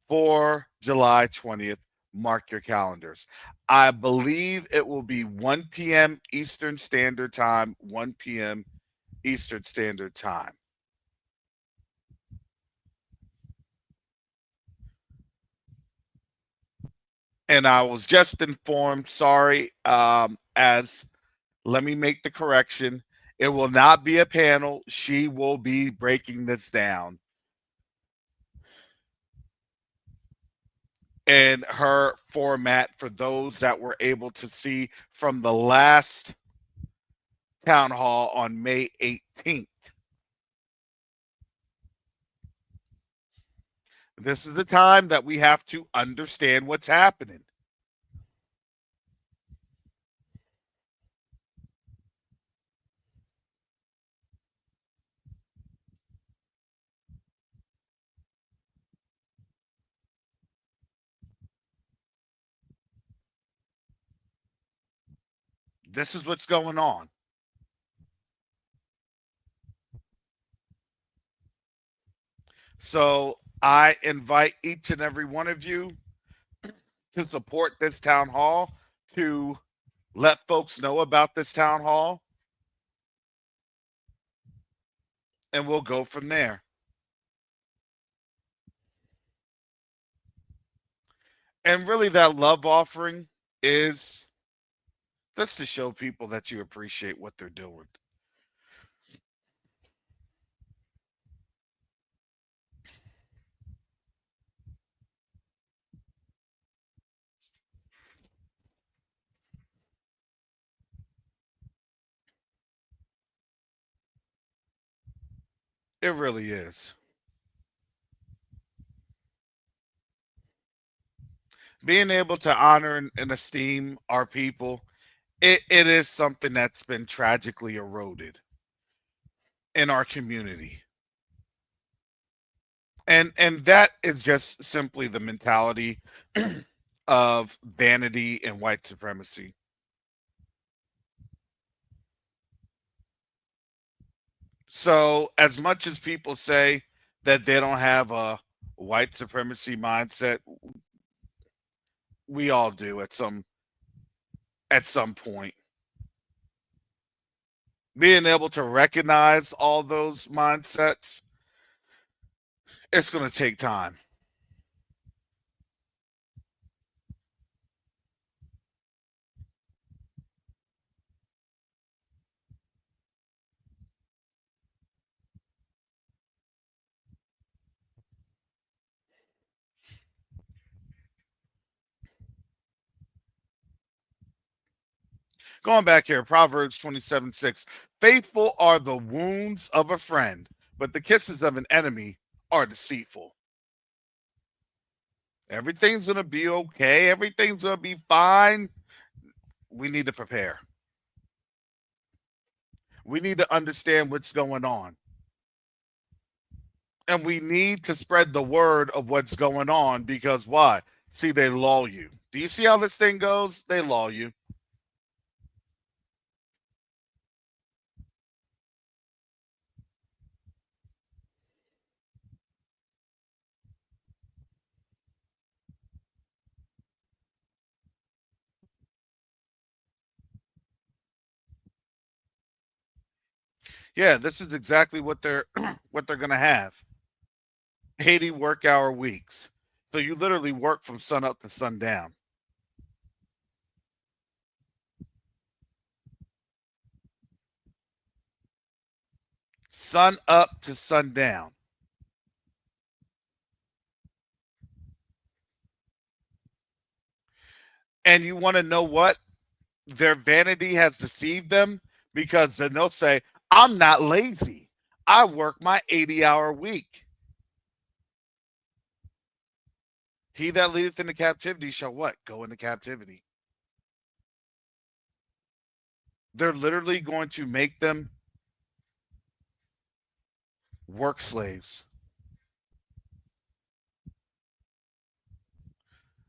for July 20th. Mark your calendars. I believe it will be 1 p.m. Eastern Standard Time, 1 p.m. Eastern Standard Time. And I was just informed, sorry, as let me make the correction. It will not be a panel. She will be breaking this down. And her format, for those that were able to see from the last town hall on May 18th. This is the time that we have to understand what's happening. This is what's going on. So I invite each and every one of you to support this town hall, to let folks know about this town hall, and we'll go from there. And really, that love offering is just to show people that you appreciate what they're doing. It really is. Being able to honor and esteem our people, it is something that's been tragically eroded in our community. And that is just simply the mentality of vanity and white supremacy. So as much as people say that they don't have a white supremacy mindset, we all do at some point. Being able to recognize all those mindsets, it's going to take time. Going back here, Proverbs 27:6. Faithful are the wounds of a friend, but the kisses of an enemy are deceitful. Everything's going to be okay. Everything's going to be fine. We need to prepare. We need to understand what's going on. And we need to spread the word of what's going on, because why? See, they lull you. Do you see how this thing goes? They lull you. Yeah, this is exactly what they're what they're going to have. 80 work hour weeks. So you literally work from sun up to sundown. Sun up to sundown. And you want to know what? Their vanity has deceived them, because then they'll say, I'm not lazy. I work my 80-hour week. He that leadeth into captivity shall what? Go into captivity. They're literally going to make them work slaves.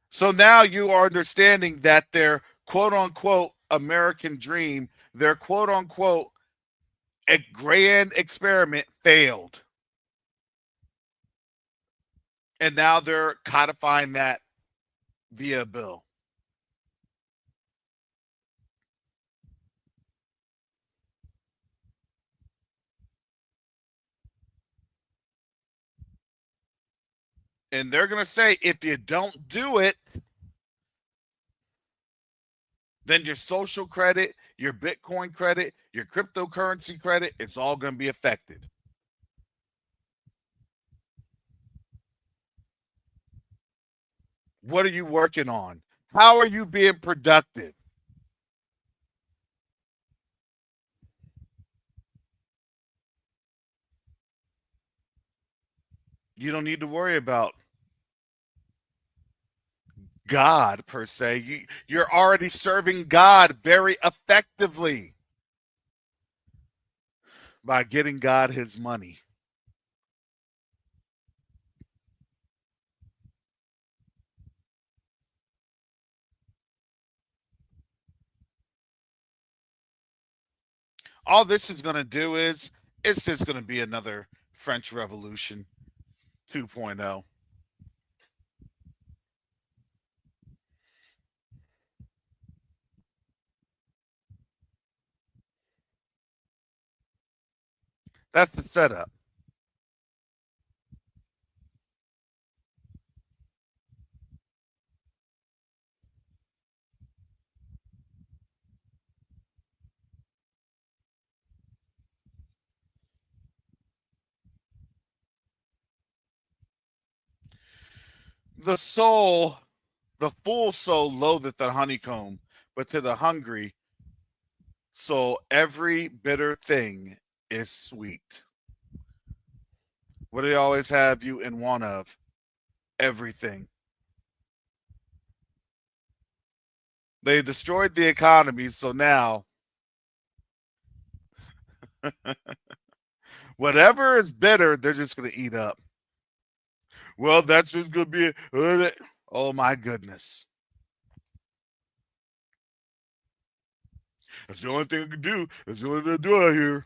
So now you are understanding that their quote unquote American dream, their quote unquote a grand experiment failed. And now they're codifying that via a bill. And they're going to say, if you don't do it, then your social credit, your Bitcoin credit, your cryptocurrency credit, it's all going to be affected. What are you working on? How are you being productive? You don't need to worry about God per se. You're already serving God very effectively by getting God his money. All this is going to do is it's just going to be another French Revolution 2.0. That's the setup. The soul, the full soul loatheth the honeycomb, but to the hungry soul every bitter thing is sweet. What do they always have you in want of? Everything. They destroyed the economy, so now whatever is bitter, they're just going to eat up. Well, that's just going to be, oh my goodness. That's the only thing I can do. That's the only thing I do out here.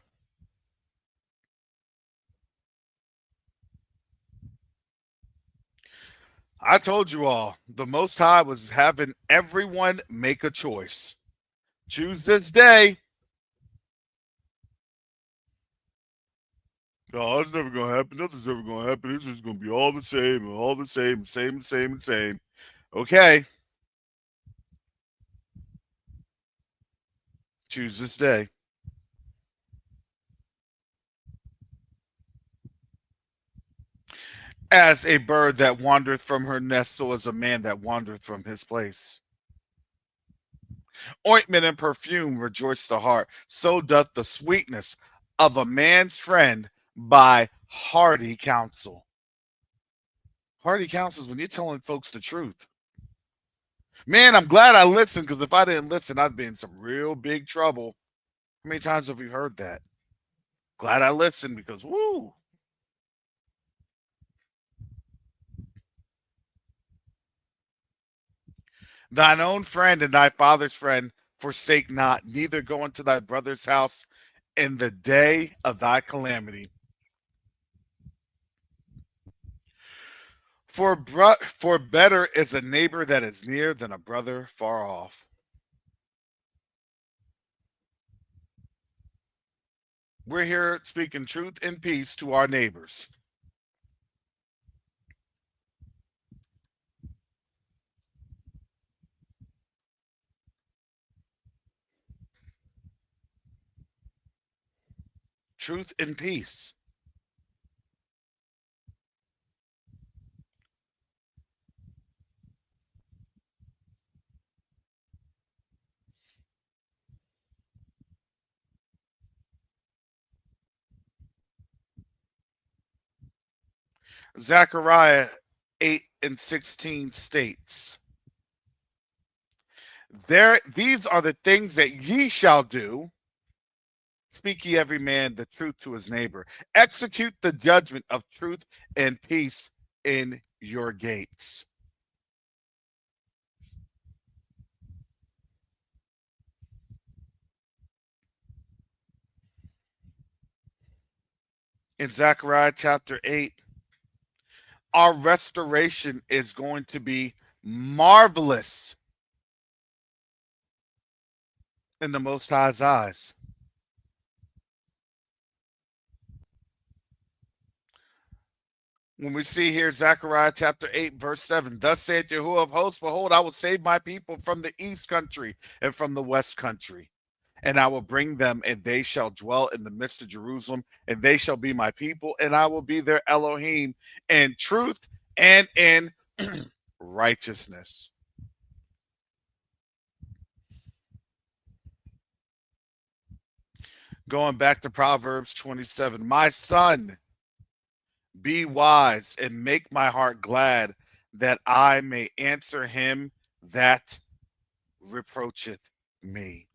I told you all, the Most High was having everyone make a choice. Choose this day. No, it's never going to happen. Nothing's ever going to happen. It's just going to be all the same, all the same, same. Okay. Choose this day. As a bird that wandereth from her nest, so is a man that wandereth from his place. Ointment and perfume rejoice the heart. So doth the sweetness of a man's friend by hearty counsel. Hearty counsel is when you're telling folks the truth. Man, I'm glad I listened, because if I didn't listen, I'd be in some real big trouble. How many times have you heard that? Glad I listened because, woo. Thine own friend and thy father's friend forsake not, neither go into thy brother's house in the day of thy calamity. For better is a neighbor that is near than a brother far off. We're here speaking truth and peace to our neighbors. Truth and peace. Zechariah 8:16 states, these are the things that ye shall do. Speak ye every man the truth to his neighbor. Execute the judgment of truth and peace in your gates. In Zechariah chapter 8, our restoration is going to be marvelous in the Most High's eyes. When we see here Zechariah chapter 8, verse 7, thus saith Yahuwah of hosts, behold, I will save my people from the east country and from the west country. And I will bring them, and they shall dwell in the midst of Jerusalem, and they shall be my people, and I will be their Elohim in truth and in righteousness. Going back to Proverbs 27, my son, be wise and make my heart glad, that I may answer him that reproacheth me.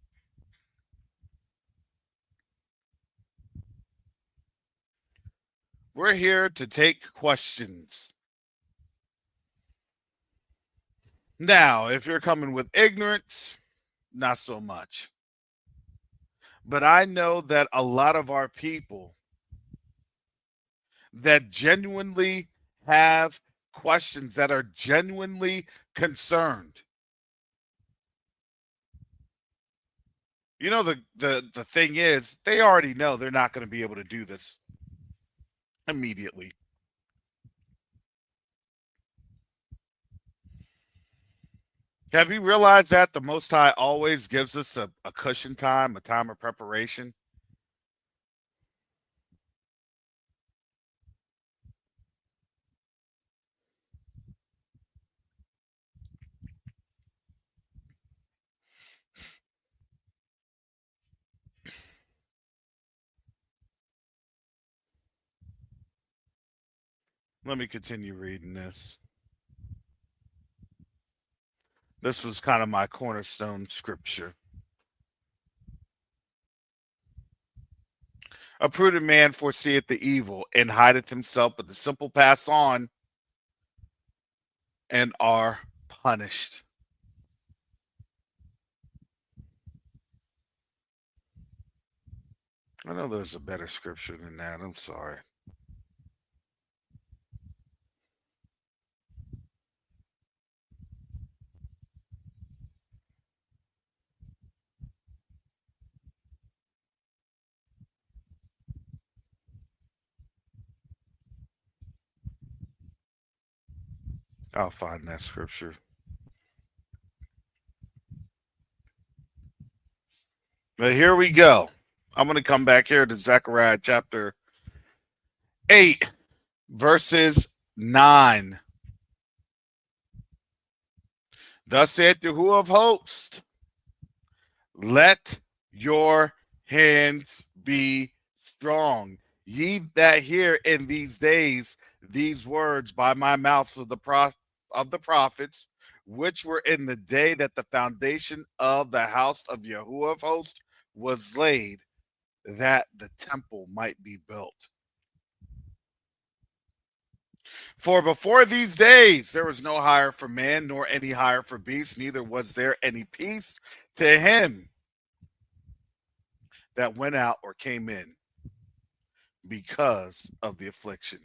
We're here to take questions. Now, if you're coming with ignorance, not so much. But I know that a lot of our people that genuinely have questions, that are genuinely concerned. You know, the thing is, they already know they're not going to be able to do this immediately. Have you realized that the Most High always gives us a cushion time, a time of preparation? Let me continue reading this. This was kind of my cornerstone scripture. A prudent man foreseeth the evil and hideth himself, but the simple pass on and are punished. I know there's a better scripture than that. I'm sorry. I'll find that scripture. But here we go. I'm going to come back here to Zechariah chapter 8, verses 9. Thus saith Yahuwah of hosts, let your hands be strong. Ye that hear in these days these words by my mouth of the prophets, which were in the day that the foundation of the house of Yahuwah of hosts was laid, that the temple might be built. For before these days there was no hire for man, nor any hire for beast, neither was there any peace to him that went out or came in, because of the affliction.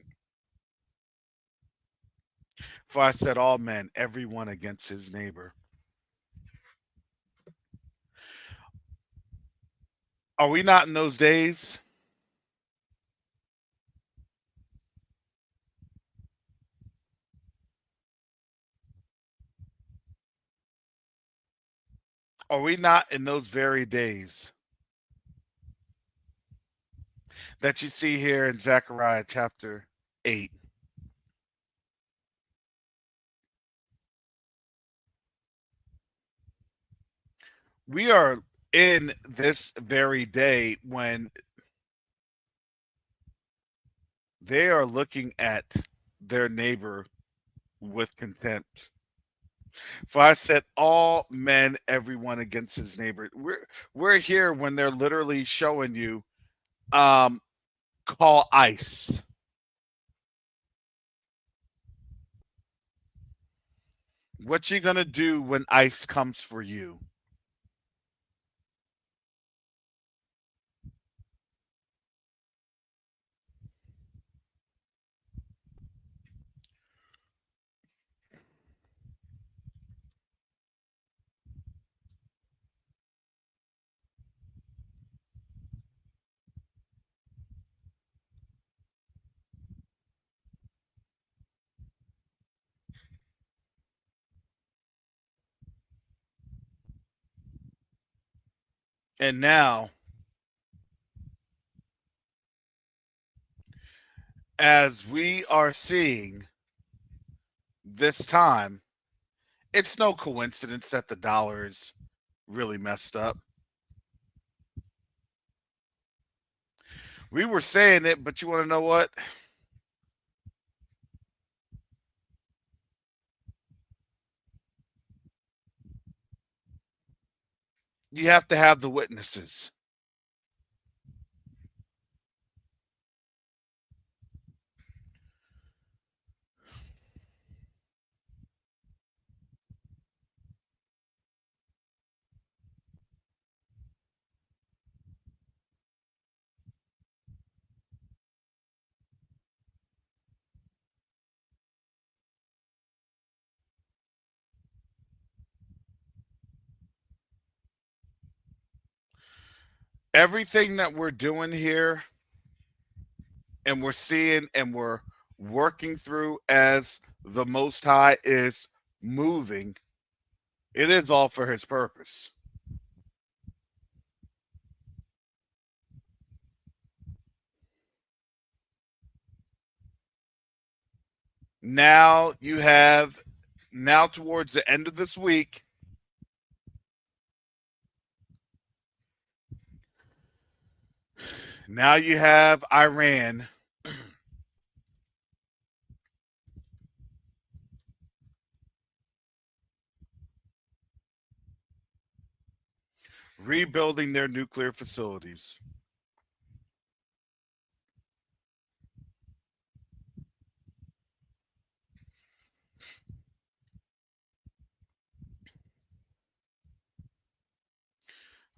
For I said, all men, every one against his neighbor. Are we not in those days? Are we not in those very days that you see here in Zechariah chapter 8? We are in this very day when they are looking at their neighbor with contempt. For I set all men, everyone against his neighbor. We're here when they're literally showing you, call ICE. What you gonna do when ICE comes for you? And now, as we are seeing this time, it's no coincidence that the dollar is really messed up. We were saying it, but you want to know what? you have to have the witnesses. Everything that we're doing here and we're seeing and we're working through as the Most High is moving, it is all for his purpose. Now you have, now towards the end of this week, now you have Iran rebuilding their nuclear facilities.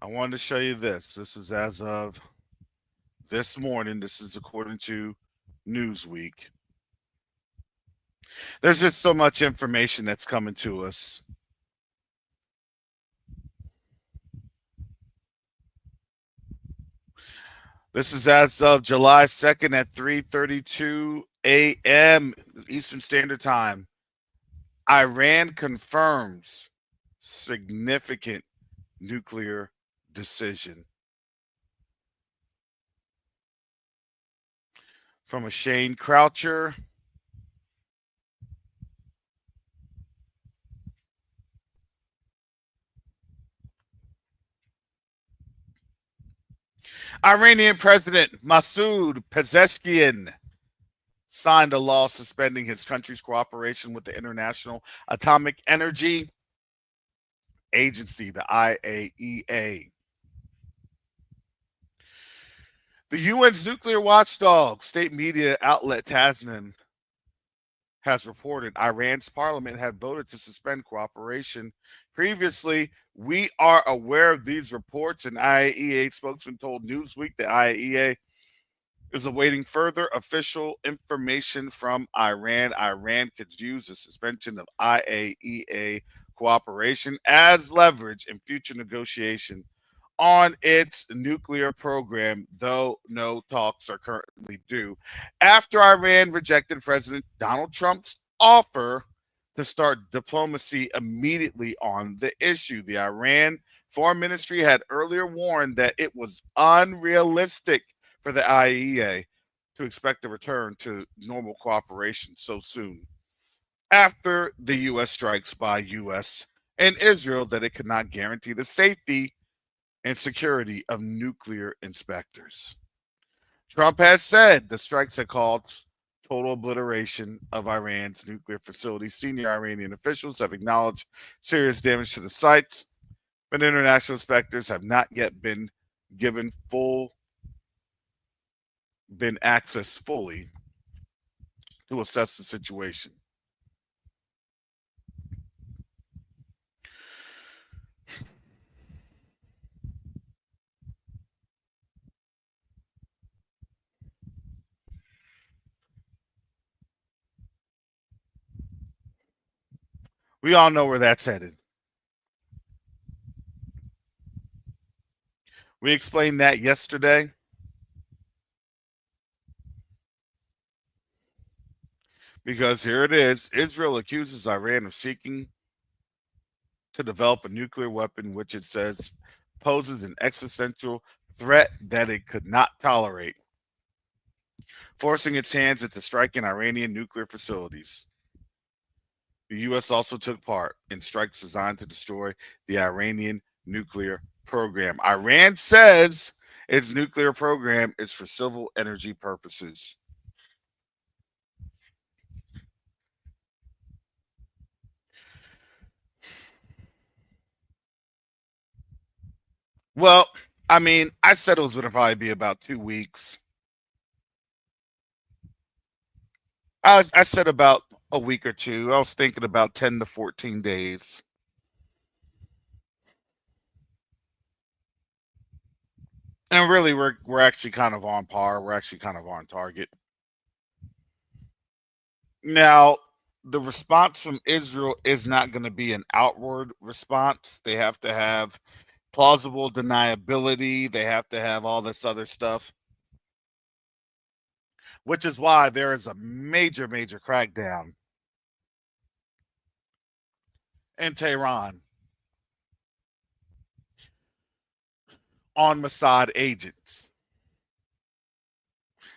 I wanted to show you this. This is as of this morning. This is according to Newsweek. There's just so much information that's coming to us. This is as of July 2nd at 3:32 a.m. Eastern Standard Time. Iran confirms significant nuclear decision. From a Shane Croucher. Iranian President Masoud Pezeshkian signed a law suspending his country's cooperation with the International Atomic Energy Agency, the IAEA. The UN's nuclear watchdog, state media outlet Tasnim, has reported Iran's parliament had voted to suspend cooperation. Previously, we are aware of these reports. An IAEA spokesman told Newsweek the IAEA is awaiting further official information from Iran. Iran could use the suspension of IAEA cooperation as leverage in future negotiation on its nuclear program, though no talks are currently due. After Iran rejected President Donald Trump's offer to start diplomacy immediately on the issue, the Iran Foreign Ministry had earlier warned that it was unrealistic for the IAEA to expect a return to normal cooperation so soon after the U.S. strikes by U.S. and Israel that it could not guarantee the safety and security of nuclear inspectors. Trump has said the strikes had caused total obliteration of Iran's nuclear facilities. Senior Iranian officials have acknowledged serious damage to the sites, but international inspectors have not yet been given access fully to assess the situation. We all know where that's headed. We explained that yesterday. Because here it is. Israel accuses Iran of seeking to develop a nuclear weapon, which it says poses an existential threat that it could not tolerate, forcing its hands into striking Iranian nuclear facilities. The U.S. also took part in strikes designed to destroy the Iranian nuclear program. Iran says its nuclear program is for civil energy purposes. Well, I mean, I said it was going to probably be about 2 weeks. I said about a week or two. I was thinking about 10 to 14 days. And really, we're actually kind of on par. We're actually kind of on target. Now, the response from Israel is not going to be an outward response. They have to have plausible deniability. They have to have all this other stuff, which is why there is a major, major crackdown in Tehran on Mossad agents.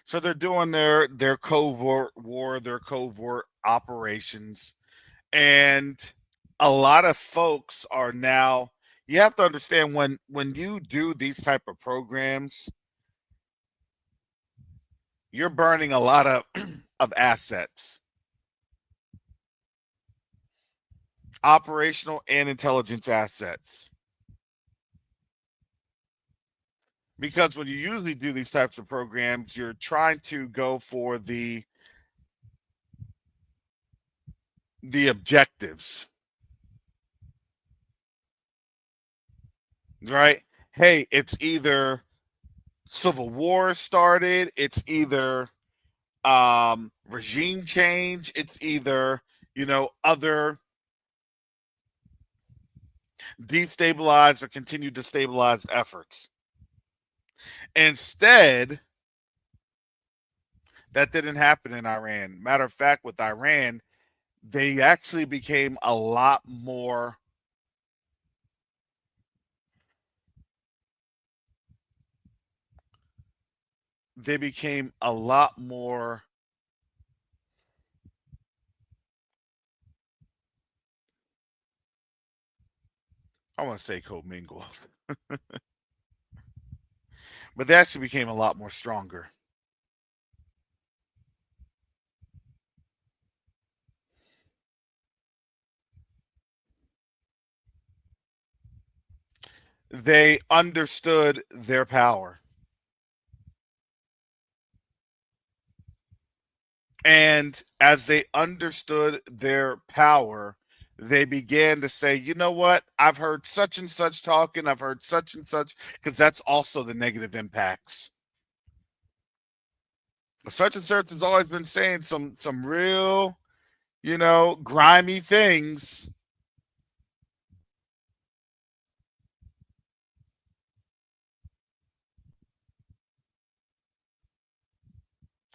So they're doing their covert war, their covert operations, and a lot of folks are now. You have to understand when you do these type of programs, you're burning a lot of of assets, operational and intelligence assets. Because when you usually do these types of programs, you're trying to go for the objectives, right? Hey, it's either civil war started, it's either regime change, it's either other destabilized or continued to stabilize efforts. Instead, that didn't happen in Iran. Matter of fact, with Iran, they actually became a lot more they became a lot more I want to say commingled, but they actually became a lot more stronger. They understood their power. And as they understood their power, they began to say, you know what? I've heard such and such talking. I've heard such and such, because that's also the negative impacts. Such and such has always been saying some real, grimy things.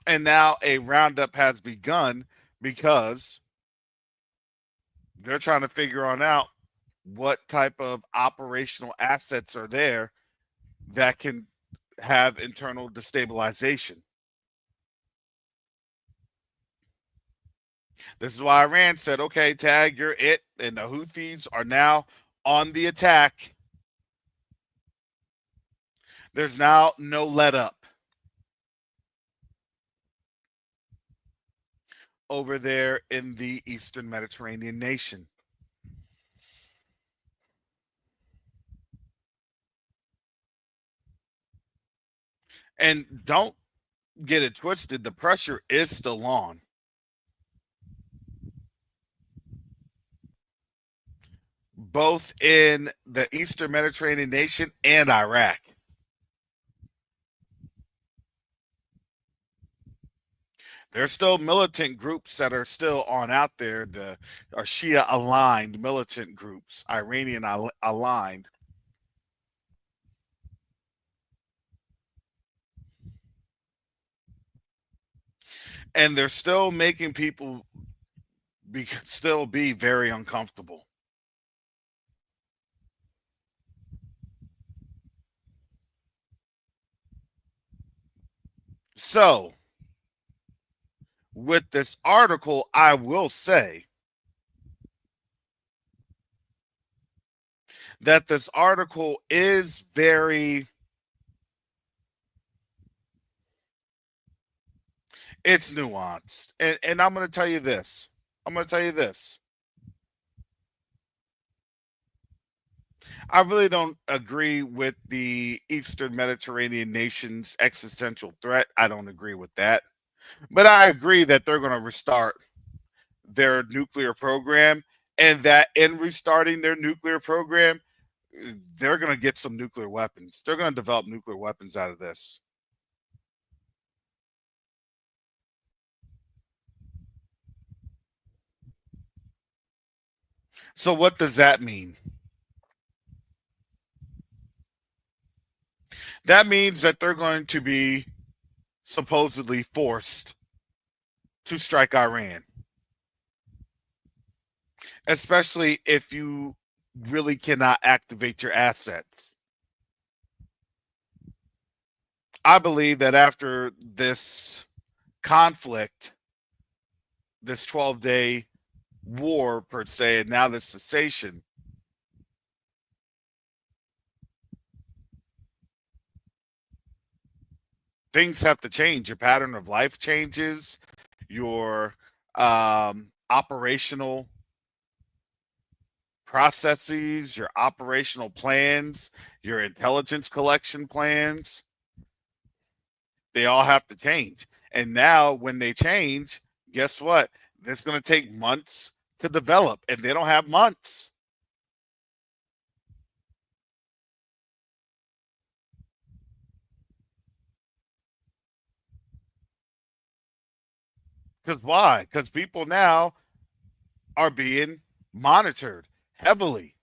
And now a roundup has begun because they're trying to figure on out what type of operational assets are there that can have internal destabilization. This is why Iran said, okay, Tag, you're it. And the Houthis are now on the attack. There's now no let up over there in the Eastern Mediterranean nation. And don't get it twisted, the pressure is still on. Both in the Eastern Mediterranean nation and Iraq. There's still militant groups that are still on out there, the are Shia aligned militant groups, Iranian aligned. And they're still making people still be very uncomfortable. So, with this article, I will say that this article is it's nuanced. And I'm going to tell you this. I really don't agree with the Eastern Mediterranean nations' existential threat. I don't agree with that. But I agree that they're going to restart their nuclear program, and that in restarting their nuclear program, they're going to get some nuclear weapons. They're going to develop nuclear weapons out of this. So, what does that mean? That means that they're going to be supposedly forced to strike Iran, especially if you really cannot activate your assets. I believe that after this conflict, this 12-day war per se, and now the cessation, things have to change. Your pattern of life changes, your operational processes, your operational plans, your intelligence collection plans, they all have to change. And now when they change, guess what? It's going to take months to develop, and they don't have months. Because why? Because people now are being monitored heavily.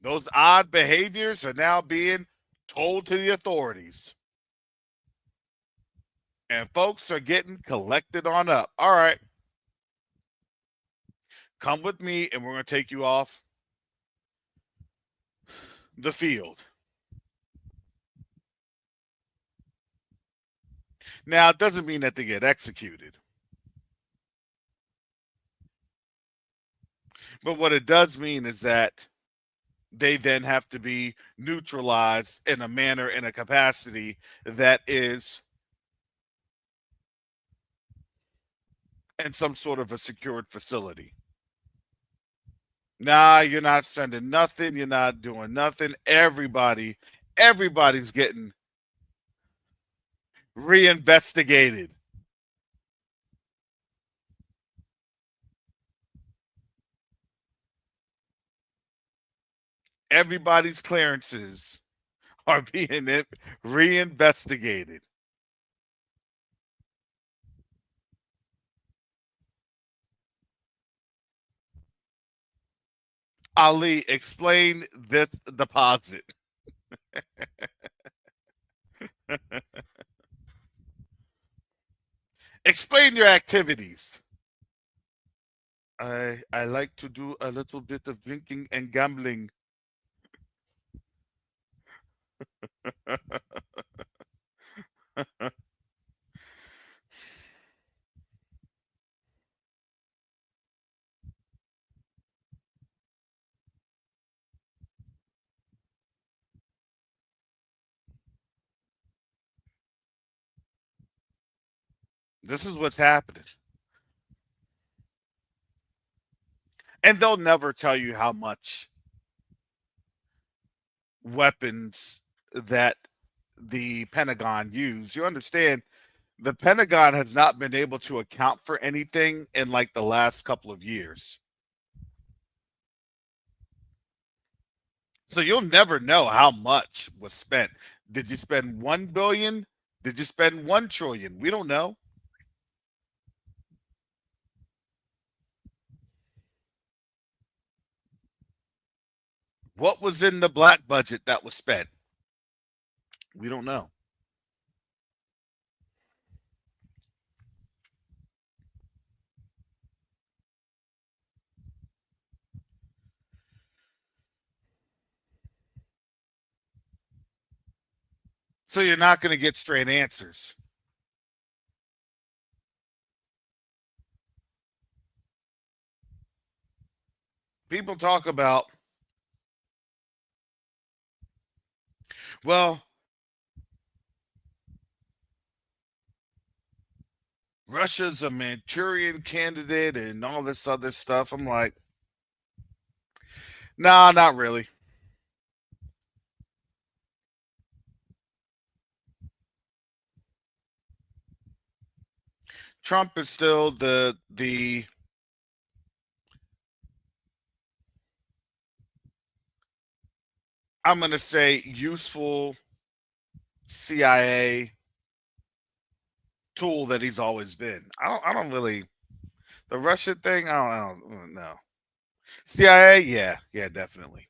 Those odd behaviors are now being told to the authorities. And folks are getting collected on up. All right. Come with me, and we're going to take you off the field. Now, it doesn't mean that they get executed. But what it does mean is that they then have to be neutralized in a manner, in a capacity that is in some sort of a secured facility. Nah, you're not sending nothing. You're not doing nothing. Everybody's getting reinvestigated. Everybody's clearances are being reinvestigated. Ali, explain this deposit. Explain your activities. I like to do a little bit of drinking and gambling. This is what's happening. And they'll never tell you how much weapons that the Pentagon used. You understand, the Pentagon has not been able to account for anything in like the last couple of years. So you'll never know how much was spent. Did you spend 1 billion? Did you spend 1 trillion? We don't know. What was in the black budget that was spent? We don't know. So you're not going to get straight answers. People talk about, well, Russia's a Manchurian candidate and all this other stuff. I'm like, Nah, not really. Trump is still the I'm gonna say useful CIA tool that he's always been. I don't really the Russia thing. I don't know. CIA, yeah, definitely.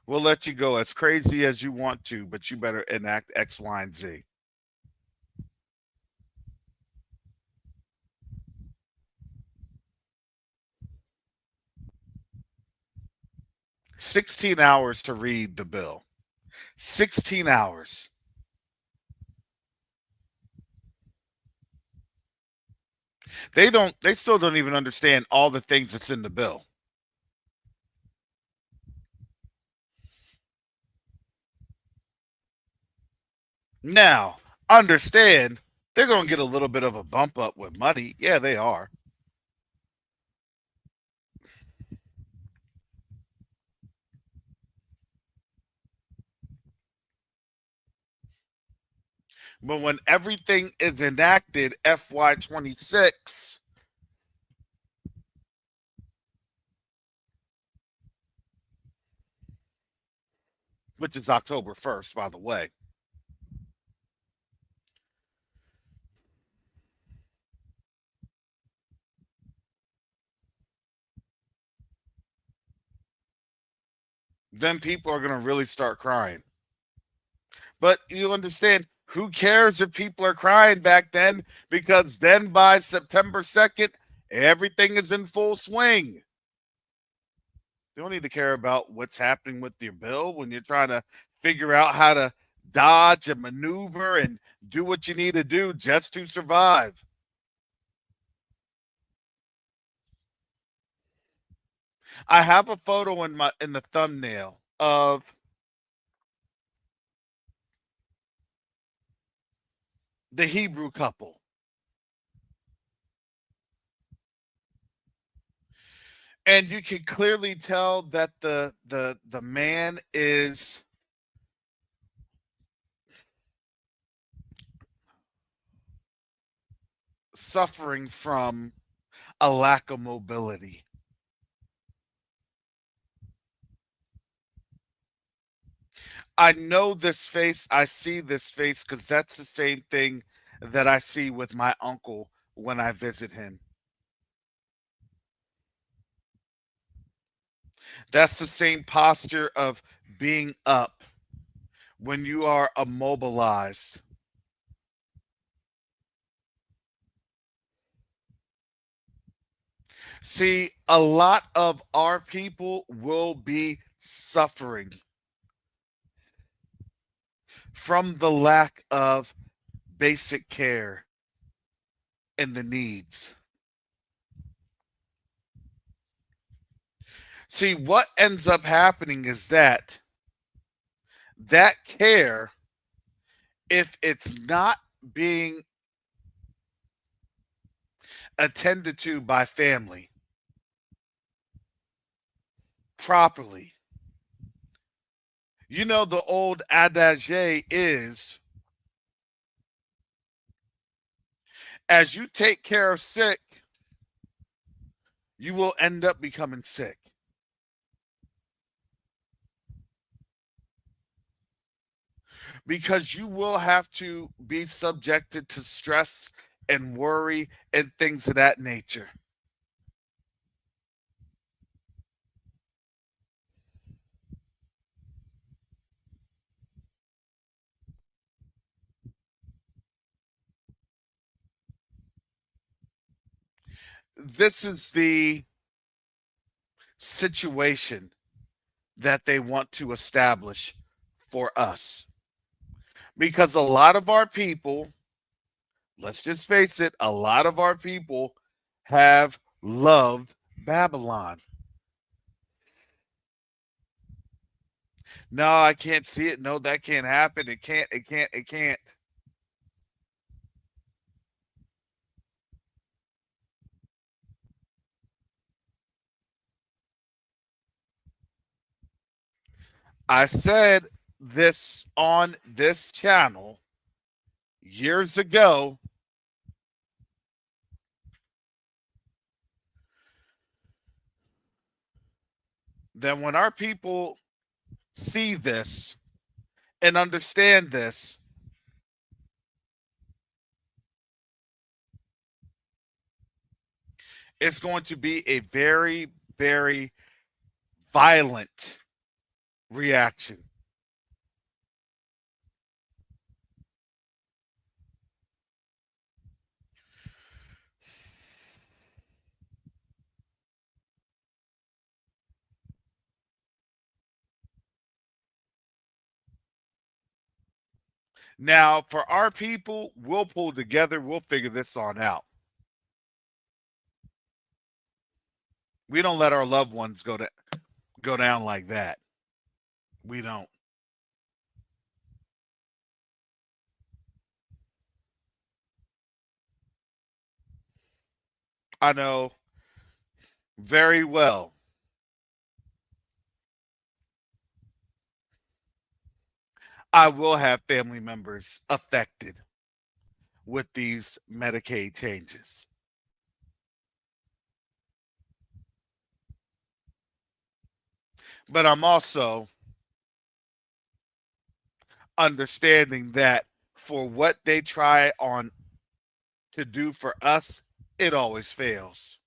We'll let you go as crazy as you want to, but you better enact X, Y, and Z. $16 to read the bill. 16 hours. They still don't even understand all the things that's in the bill. Now, understand they're going to get a little bit of a bump up with money. Yeah, they are. But when everything is enacted FY26, which is October 1st, by the way, then people are going to really start crying. But you understand, who cares if people are crying back then? Because then by September 2nd, everything is in full swing. You don't need to care about what's happening with your bill when you're trying to figure out how to dodge and maneuver and do what you need to do just to survive. I have a photo in the thumbnail of the Hebrew couple. And you can clearly tell that the man is suffering from a lack of mobility. I know this face. I see this face because that's the same thing that I see with my uncle when I visit him. That's the same posture of being up when you are immobilized. See, a lot of our people will be suffering from the lack of basic care and the needs. See, what ends up happening is that care, if it's not being attended to by family properly, you know, the old adage is, as you take care of sick, you will end up becoming sick. Because you will have to be subjected to stress and worry and things of that nature. This is the situation that they want to establish for us. Because a lot of our people, let's just face it, a lot of our people have loved Babylon. No, I can't see it. No, that can't happen. It can't. I said this on this channel years ago. That when our people see this and understand this, it's going to be a very, very violent reaction. Now, for our people, we'll pull together. We'll figure this on out. We don't let our loved ones go down like that. We don't. I know very well. I will have family members affected with these Medicaid changes. But I'm also understanding that for what they try on to do for us, it always fails.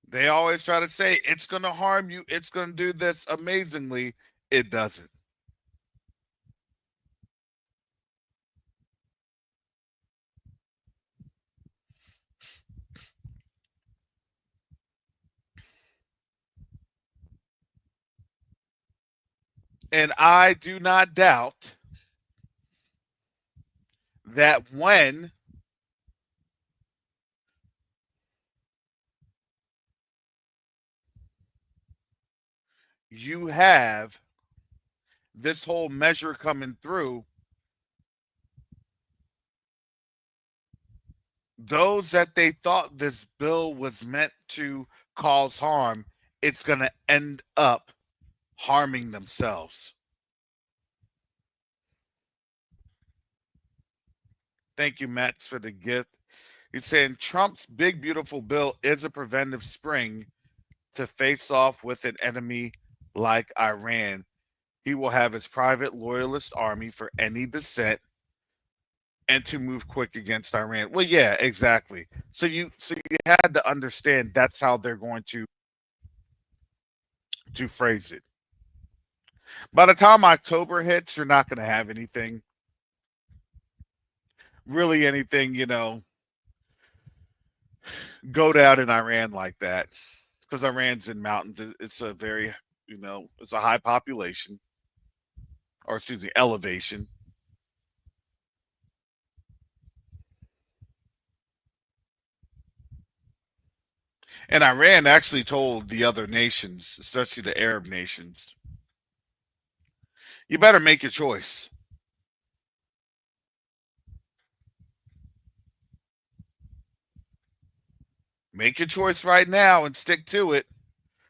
They always try to say it's going to harm you, it's going to do this amazingly. It doesn't. And I do not doubt that when you have this whole measure coming through, those that they thought this bill was meant to cause harm, it's going to end up harming themselves. Thank you, Max, for the gift. He's saying Trump's big, beautiful bill is a preventive spring to face off with an enemy like Iran. He will have his private loyalist army for any dissent and to move quick against Iran. Well, yeah, exactly. So you had to understand that's how they're going to phrase it. By the time October hits, you're not going to have anything, really anything, go down in Iran like that, because Iran's in mountains. It's a very, it's a high population, or excuse me, elevation. And Iran actually told the other nations, especially the Arab nations, you better make your choice. Make your choice right now and stick to it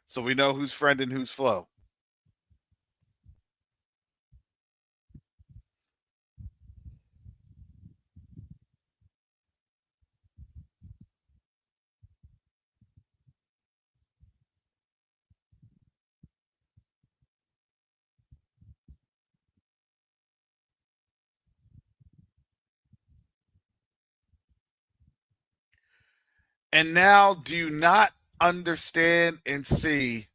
so we know who's friend and who's foe. And now, do you not understand and see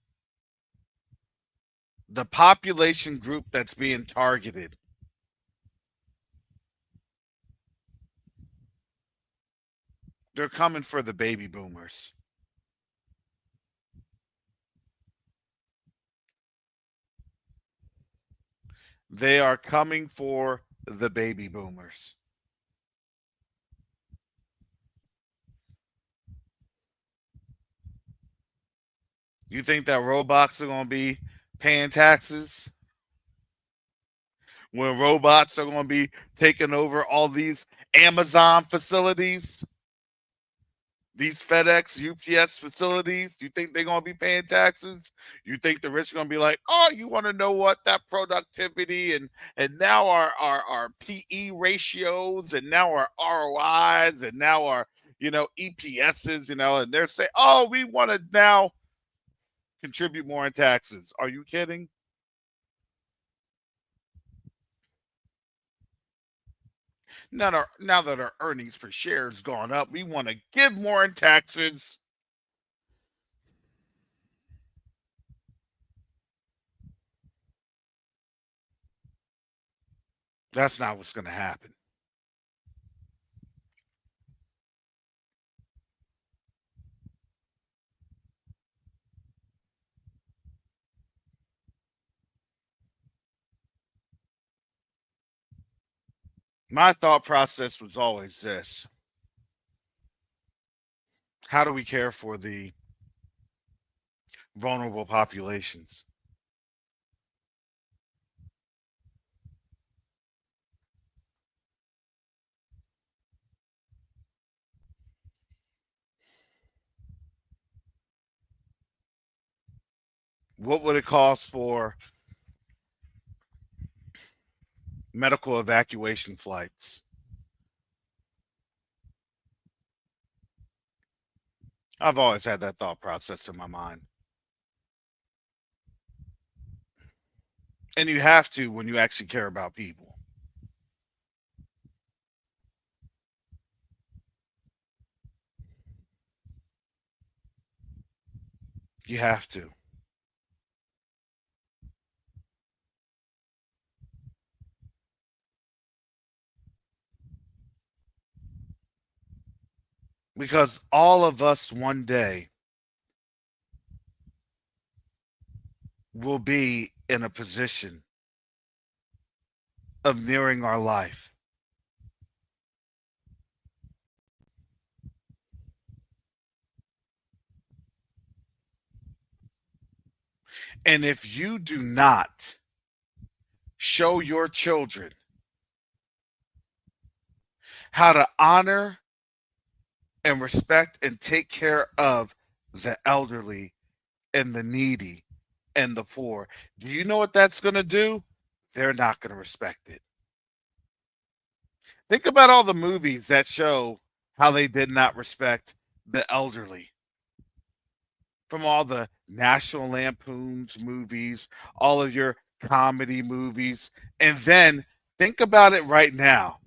the population group that's being targeted? They're coming for the baby boomers. They are coming for the baby boomers. You think that robots are going to be paying taxes? When robots are going to be taking over all these Amazon facilities, these FedEx, UPS facilities, do you think they're going to be paying taxes? You think the rich are going to be like, oh, you want to know what that productivity and now our PE ratios and now our ROIs and now our EPSs, and they're saying, oh, we want to now contribute more in taxes. Are you kidding? Now that our earnings per share has gone up, we want to give more in taxes. That's not what's going to happen. My thought process was always this: how do we care for the vulnerable populations? What would it cost for medical evacuation flights? I've always had that thought process in my mind. And you have to when you actually care about people. You have to. Because all of us one day will be in a position of nearing our life. And if you do not show your children how to honor and respect and take care of the elderly and the needy and the poor, do you know what that's going to do? They're not going to respect it. Think about all the movies that show how they did not respect the elderly. From all the National Lampoon's movies, all of your comedy movies. And then think about it right now.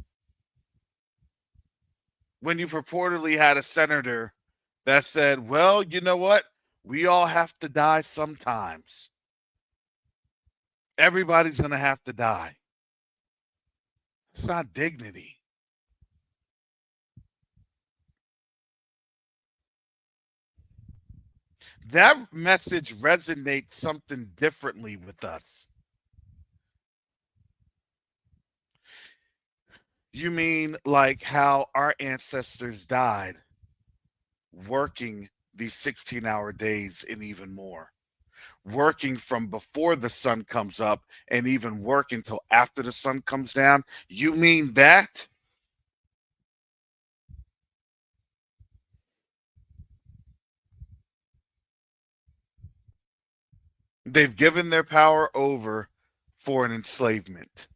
When you purportedly had a senator that said, well, you know what? We all have to die sometimes. Everybody's going to have to die. It's not dignity. That message resonates something differently with us. You mean like how our ancestors died working these 16-hour days and even more? Working from before the sun comes up and even working till after the sun comes down? You mean that? They've given their power over for an enslavement.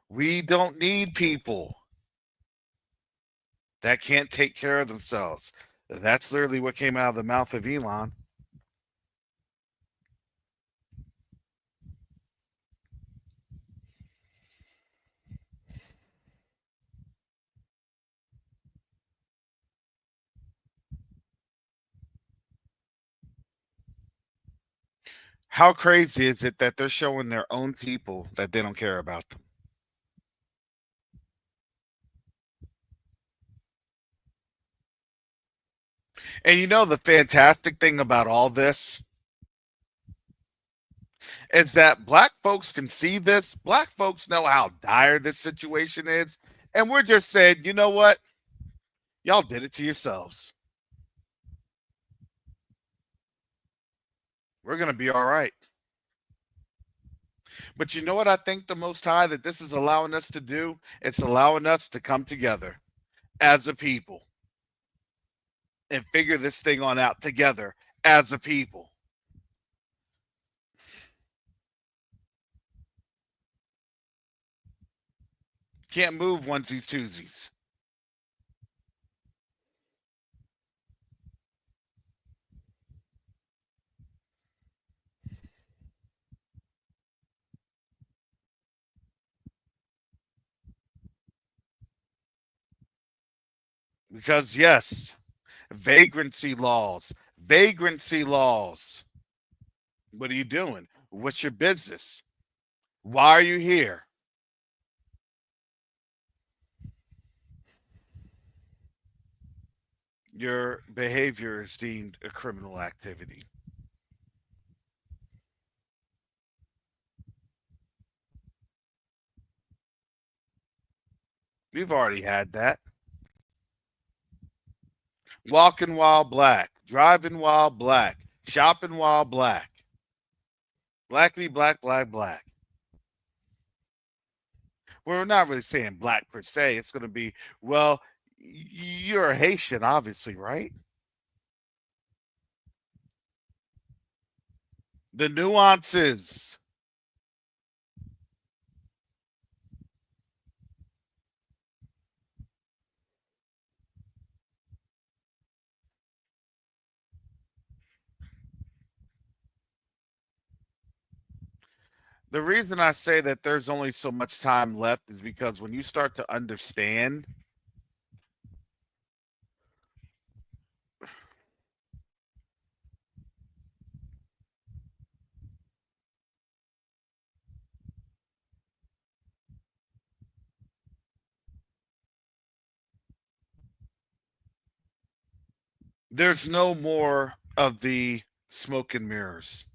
We don't need people that can't take care of themselves. That's literally what came out of the mouth of Elon. How crazy is it that they're showing their own people that they don't care about them? And you know the fantastic thing about all this? is that black folks can see this. Black folks know how dire this situation is. And we're just saying, you know what? Y'all did it to yourselves. We're going to be all right. But you know what I think the Most High that this is allowing us to do? It's allowing us to come together as a people and figure this thing on out together as a people. Can't move onesies, twosies. Because, yes, vagrancy laws. Vagrancy laws. What are you doing? What's your business? Why are you here? Your behavior is deemed a criminal activity. We've already had that. Walking while black, driving while black, shopping while black. Blackly, black, black, black. We're not really saying black per se. It's going to be, well, you're a Haitian, obviously, right? The nuances. The reason I say that there's only so much time left is because when you start to understand there's no more of the smoke and mirrors.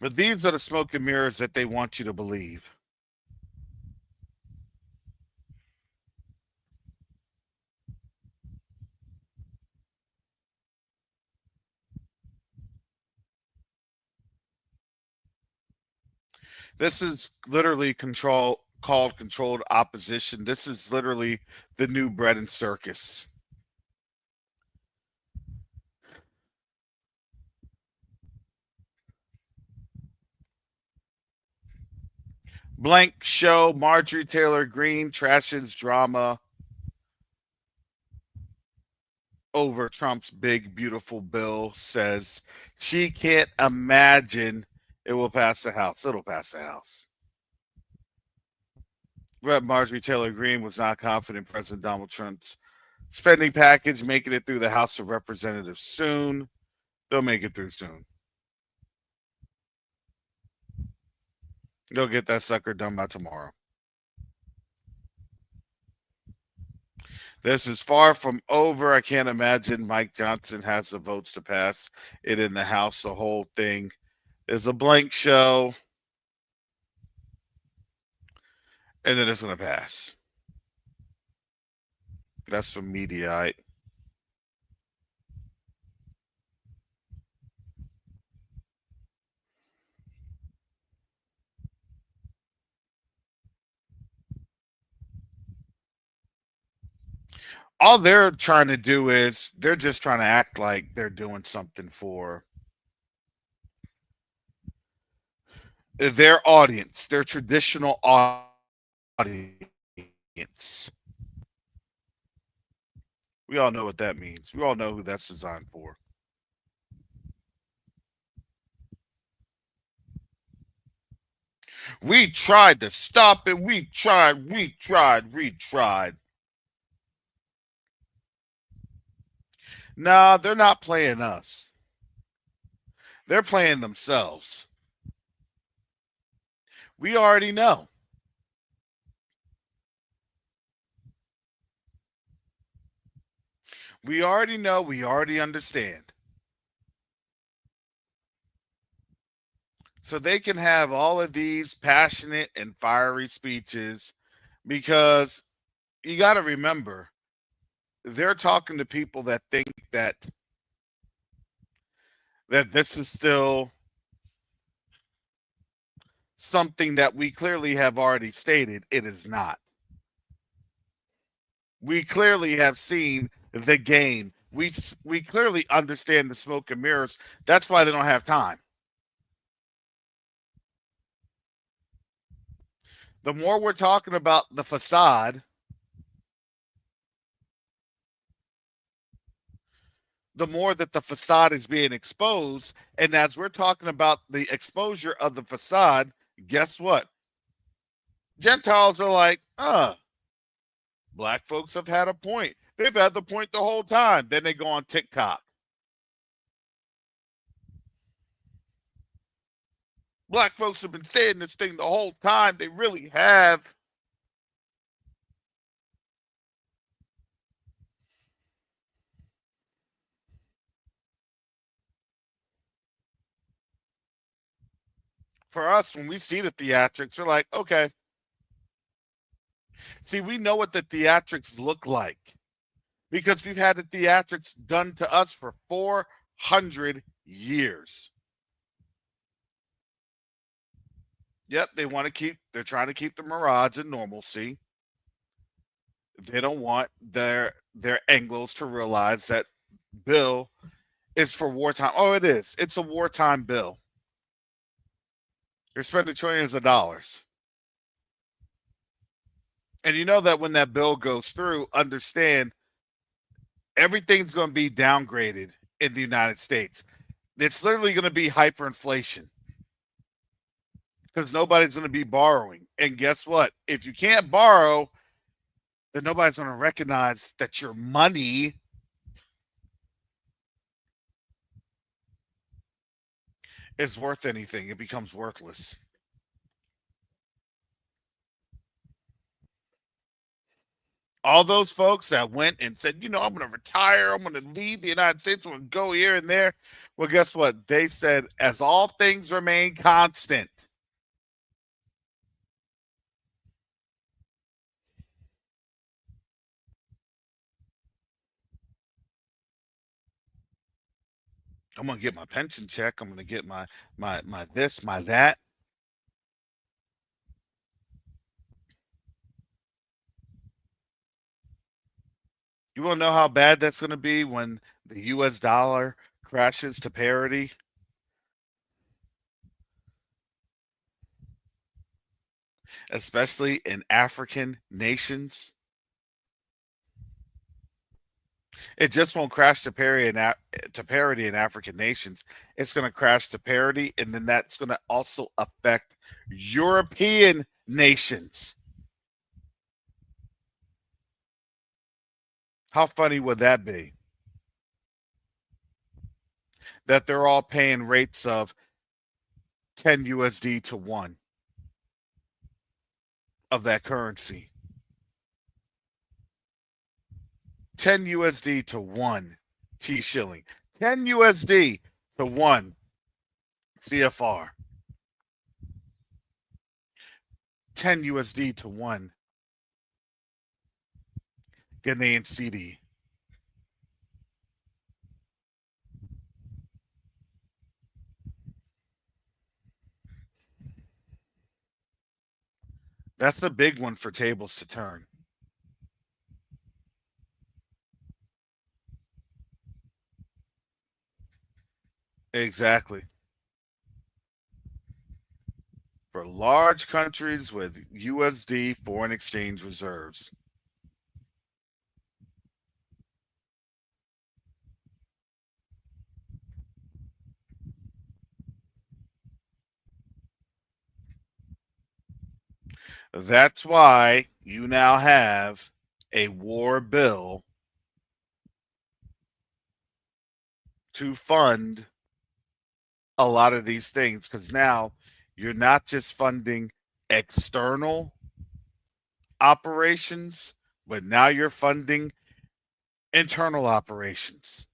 But these are the smoke and mirrors that they want you to believe. This is literally called controlled opposition. This is literally the new bread and circus. Blank show, Marjorie Taylor Greene trashes drama over Trump's big, beautiful bill, says she can't imagine it will pass the House. It'll pass the House. Rep. Marjorie Taylor Greene was not confident President Donald Trump's spending package making it through the House of Representatives soon. They'll make it through soon. They'll get that sucker done by tomorrow. This is far from over. I can't imagine Mike Johnson has the votes to pass it in the House. The whole thing is a blank show. And then it's going to pass. That's from Mediaite. All they're trying to do is they're just trying to act like they're doing something for their audience, their traditional audience. We all know what that means. We all know who that's designed for. We tried to stop it. We tried. Nah, they're not playing us. They're playing themselves. We already know. We already know. We already understand. So they can have all of these passionate and fiery speeches because you got to remember, they're talking to people that think that this is still something that we clearly have already stated it is not. We clearly have seen the game. We clearly understand the smoke and mirrors. That's why they don't have time. The more we're talking about the facade, the more that the facade is being exposed. And as we're talking about the exposure of the facade, guess what? Gentiles are like, black folks have had a point. They've had the point the whole time. Then they go on TikTok. Black folks have been saying this thing the whole time. They really have. For us, when we see the theatrics, we're like, okay. See, we know what the theatrics look like because we've had the theatrics done to us for 400 years. Yep, they're trying to keep the mirage and normalcy. They don't want their Anglos to realize that bill is for wartime. Oh, it is. It's a wartime bill. You're spending trillions of dollars. And you know that when that bill goes through, understand everything's going to be downgraded in the United States. It's literally going to be hyperinflation because nobody's going to be borrowing. And guess what? If you can't borrow, then nobody's going to recognize that your money is worth anything. It becomes worthless. All those folks that went and said, I'm going to retire, I'm going to leave the United States, I'm going to go here and there. Well, guess what? They said, as all things remain constant, I'm going to get my pension check. I'm going to get my this, my that. You want to know how bad that's going to be when the U.S. dollar crashes to parity? Especially in African nations. It just won't crash to parity in African nations. It's going to crash to parity, and then that's going to also affect European nations. How funny would that be? That they're all paying rates of 10 USD to 1 of that currency. 10 USD to 1 T shilling. 10 USD to 1 CFR. 10 USD to 1 Ghanaian CD. That's the big one for tables to turn. Exactly. For large countries with USD foreign exchange reserves. That's why you now have a war bill to fund a lot of these things, because now you're not just funding external operations, but now you're funding internal operations.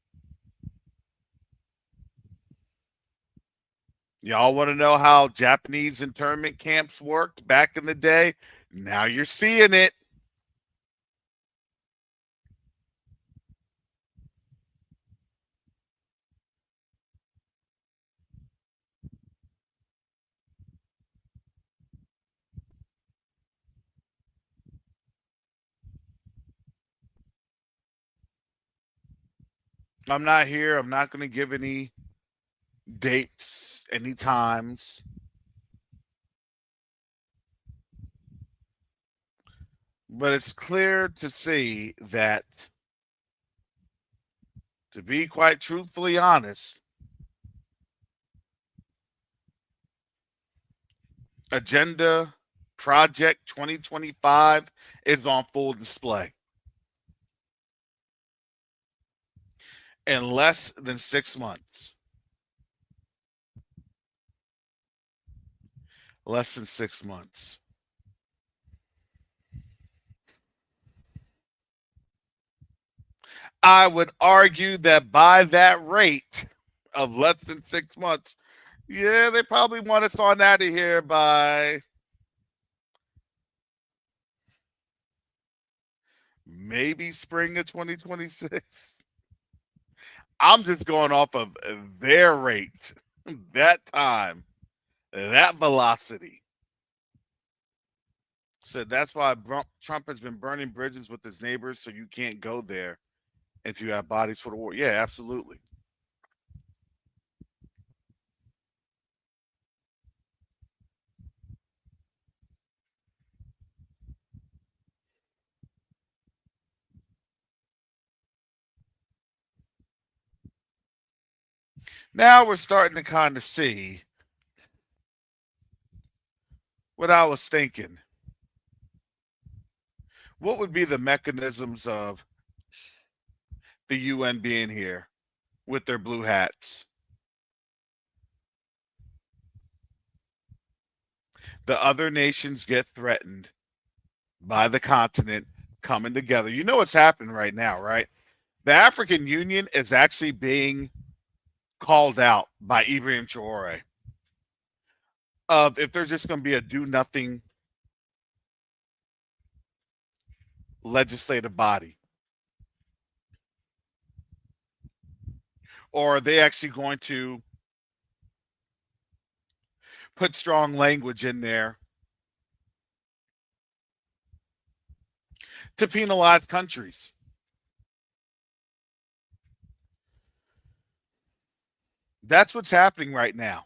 Y'all want to know how Japanese internment camps worked back in the day? Now you're seeing it. I'm not here. I'm not going to give any dates, any times. But it's clear to see that, to be quite truthfully honest, Agenda Project 2025 is on full display. In less than 6 months. Less than 6 months. I would argue that by that rate of less than 6 months, yeah, they probably want us on out of here by maybe spring of 2026. I'm just going off of their rate, that time, that velocity. So that's why Trump has been burning bridges with his neighbors, so you can't go there until you have bodies for the war. Yeah, absolutely. Now we're starting to kind of see what I was thinking. What would be the mechanisms of the UN being here with their blue hats? The other nations get threatened by the continent coming together. You know what's happening right now, right? The African Union is actually being called out by Ibrahim Traore of if there's just going to be a do nothing legislative body. Or are they actually going to put strong language in there to penalize countries? That's what's happening right now.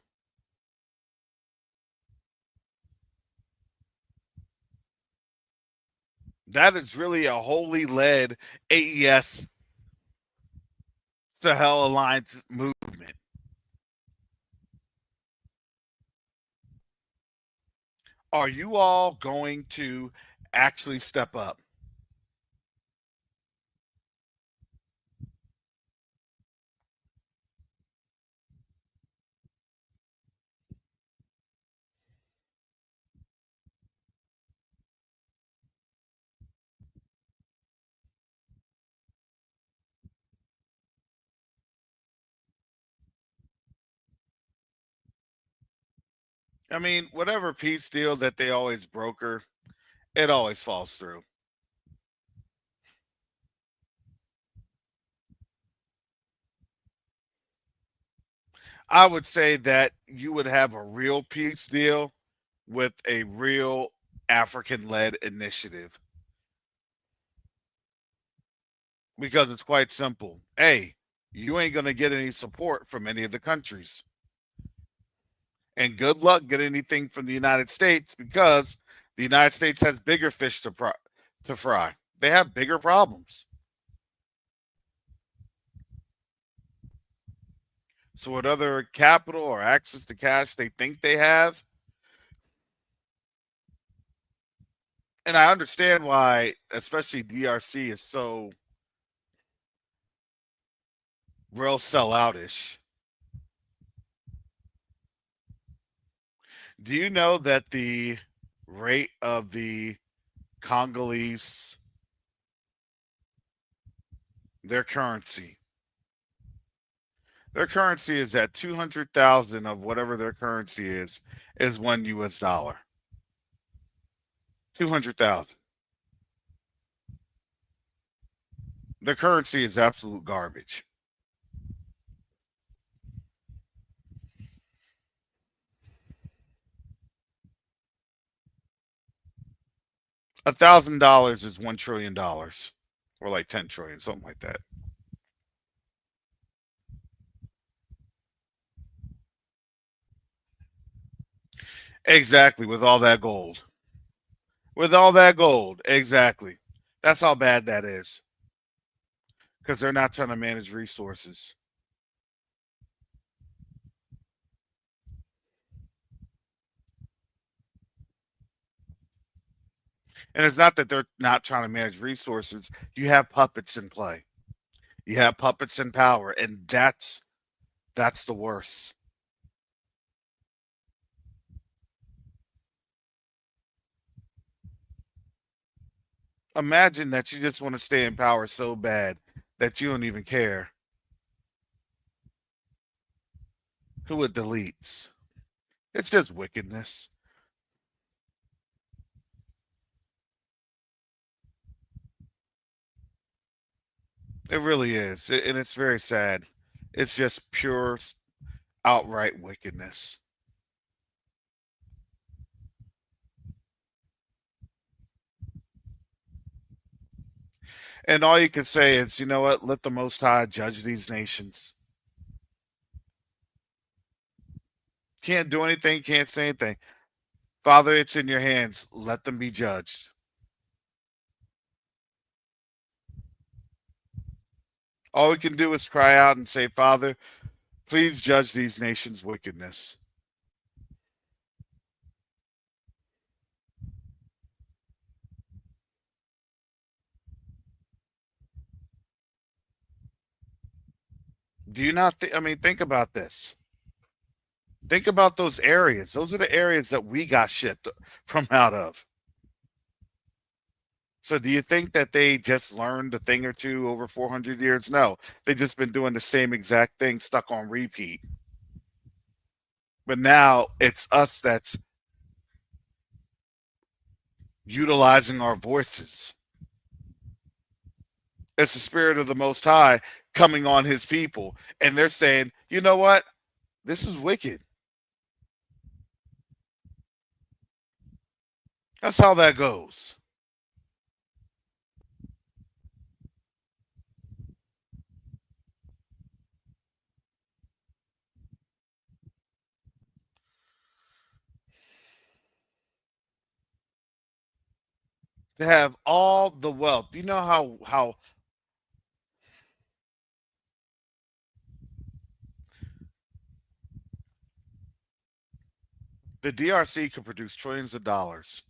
That is really a wholly led AES Sahel Alliance movement. Are you all going to actually step up? I mean, whatever peace deal that they always broker, it always falls through. I would say that you would have a real peace deal with a real African led initiative. Because it's quite simple. A, you ain't going to get any support from any of the countries. And good luck getting anything from the United States because the United States has bigger fish to fry. They have bigger problems. So, what other capital or access to cash they think they have? And I understand why, especially DRC, is so real selloutish. Do you know that the rate of the Congolese, their currency. Their currency is at 200,000 of whatever their currency is 1 US dollar. 200,000. Their currency is absolute garbage. $1,000 is $1 trillion, or like 10 trillion, something like that. Exactly, with all that gold. With all that gold, exactly. That's how bad that is. Because they're not trying to manage resources. And it's not that they're not trying to manage resources. You have puppets in play. You have puppets in power, and that's the worst. Imagine that you just want to stay in power so bad that you don't even care who it deletes. It's just wickedness. It really is. And it's very sad. It's just pure, outright wickedness. And all you can say is, you know what? Let the Most High judge these nations. Can't do anything, can't say anything. Father, it's in your hands. Let them be judged. All we can do is cry out and say, Father, please judge these nations' wickedness. Do you not think? I mean, think about this. Think about those areas. Those are the areas that we got shipped from out of. So do you think that they just learned a thing or two over 400 years? No, they just been doing the same exact thing stuck on repeat. But now it's us that's utilizing our voices. It's the spirit of the Most High coming on his people. And they're saying, you know what? This is wicked. That's how that goes. To have all the wealth. Do you know how the DRC could produce trillions of dollars?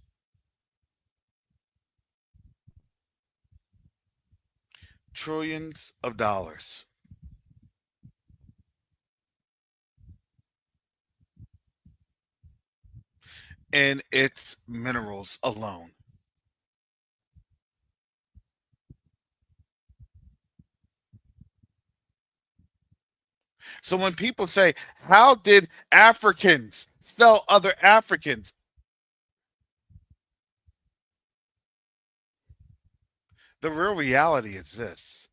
Trillions of dollars. In its minerals alone. So when people say, how did Africans sell other Africans? The real reality is this,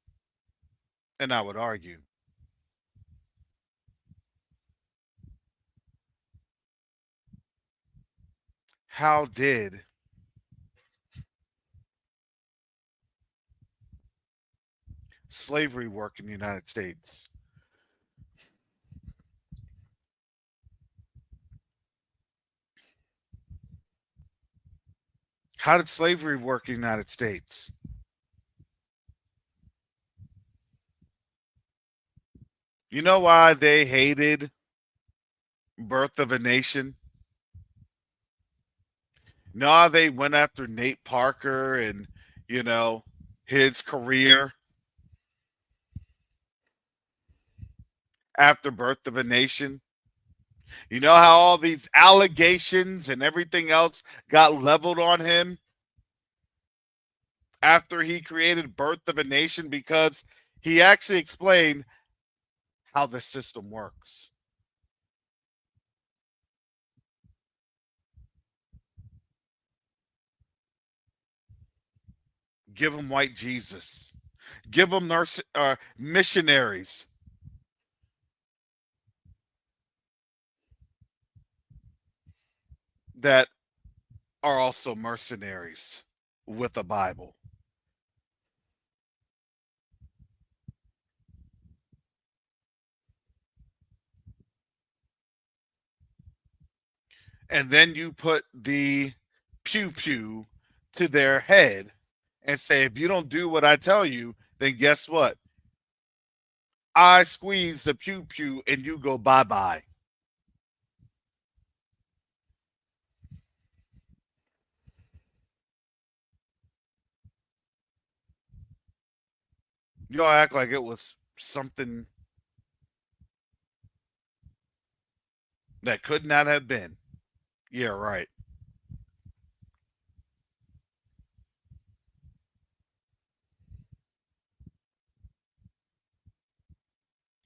and I would argue, how did slavery work in the United States? How did slavery work in the United States? You know why they hated Birth of a Nation? No, they went after Nate Parker and, his career after Birth of a Nation. You know how all these allegations and everything else got leveled on him after he created Birth of a Nation? Because he actually explained how the system works. Give them white Jesus. Give them missionaries. That are also mercenaries with a Bible. And then you put the pew pew to their head and say, if you don't do what I tell you, then guess what? I squeeze the pew pew and you go bye bye. Y'all act like it was something that could not have been. Yeah, right.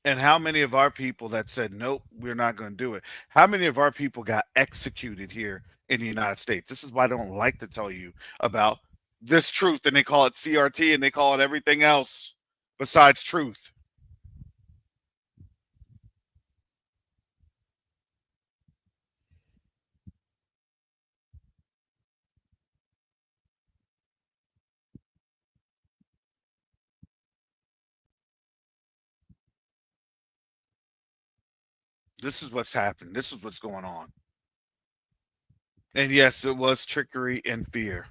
And how many of our people that said, nope, we're not going to do it? How many of our people got executed here in the United States? This is why I don't like to tell you about this truth, and they call it CRT and they call it everything else besides truth. This is what's happened. This is what's going on. And yes, it was trickery and fear.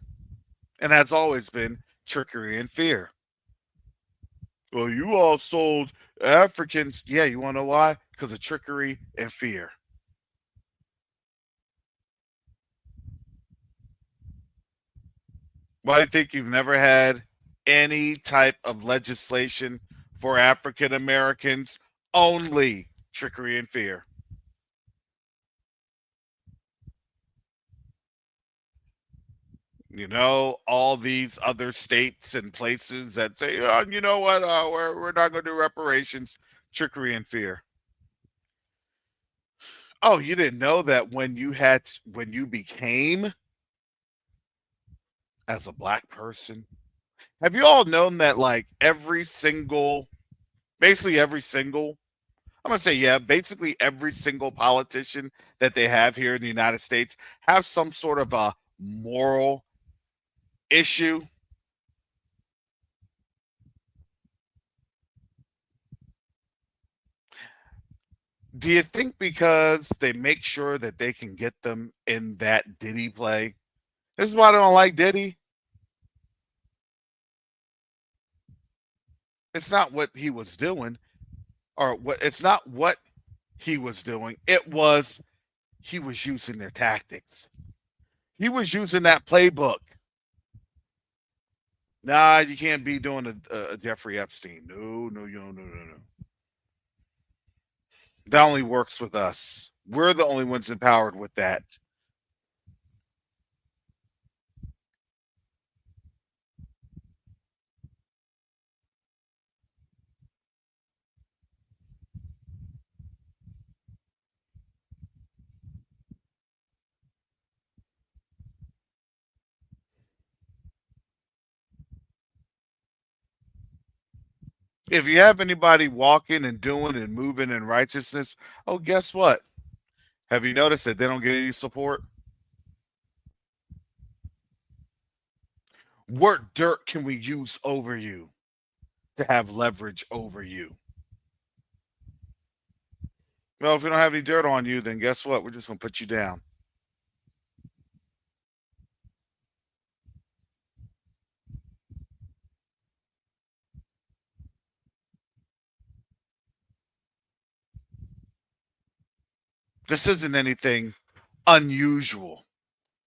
And has always been trickery and fear. Well, you all sold Africans. Yeah, you want to know why? Because of trickery and fear. Why do you think you've never had any type of legislation for African Americans? Only trickery and fear. You know, all these other states and places that say, oh, you know what, we're not going to do reparations, trickery and fear. Oh, you didn't know that when you became as a black person? Have you all known that like basically every single, I'm going to say, yeah, basically every single politician that they have here in the United States have some sort of a moral issue? Do you think because they make sure that they can get them in that Diddy play? This is why I don't like Diddy. It's not what he was doing, or what it's not what he was doing. It was he was using their tactics. He was using that playbook. Nah, you can't be doing a Jeffrey Epstein. No, no, no, no, no, no. That only works with us. We're the only ones empowered with that. If you have anybody walking and doing and moving in righteousness, oh, guess what? Have you noticed that they don't get any support? What dirt can we use over you to have leverage over you? Well, if we don't have any dirt on you, then guess what? We're just going to put you down. This isn't anything unusual.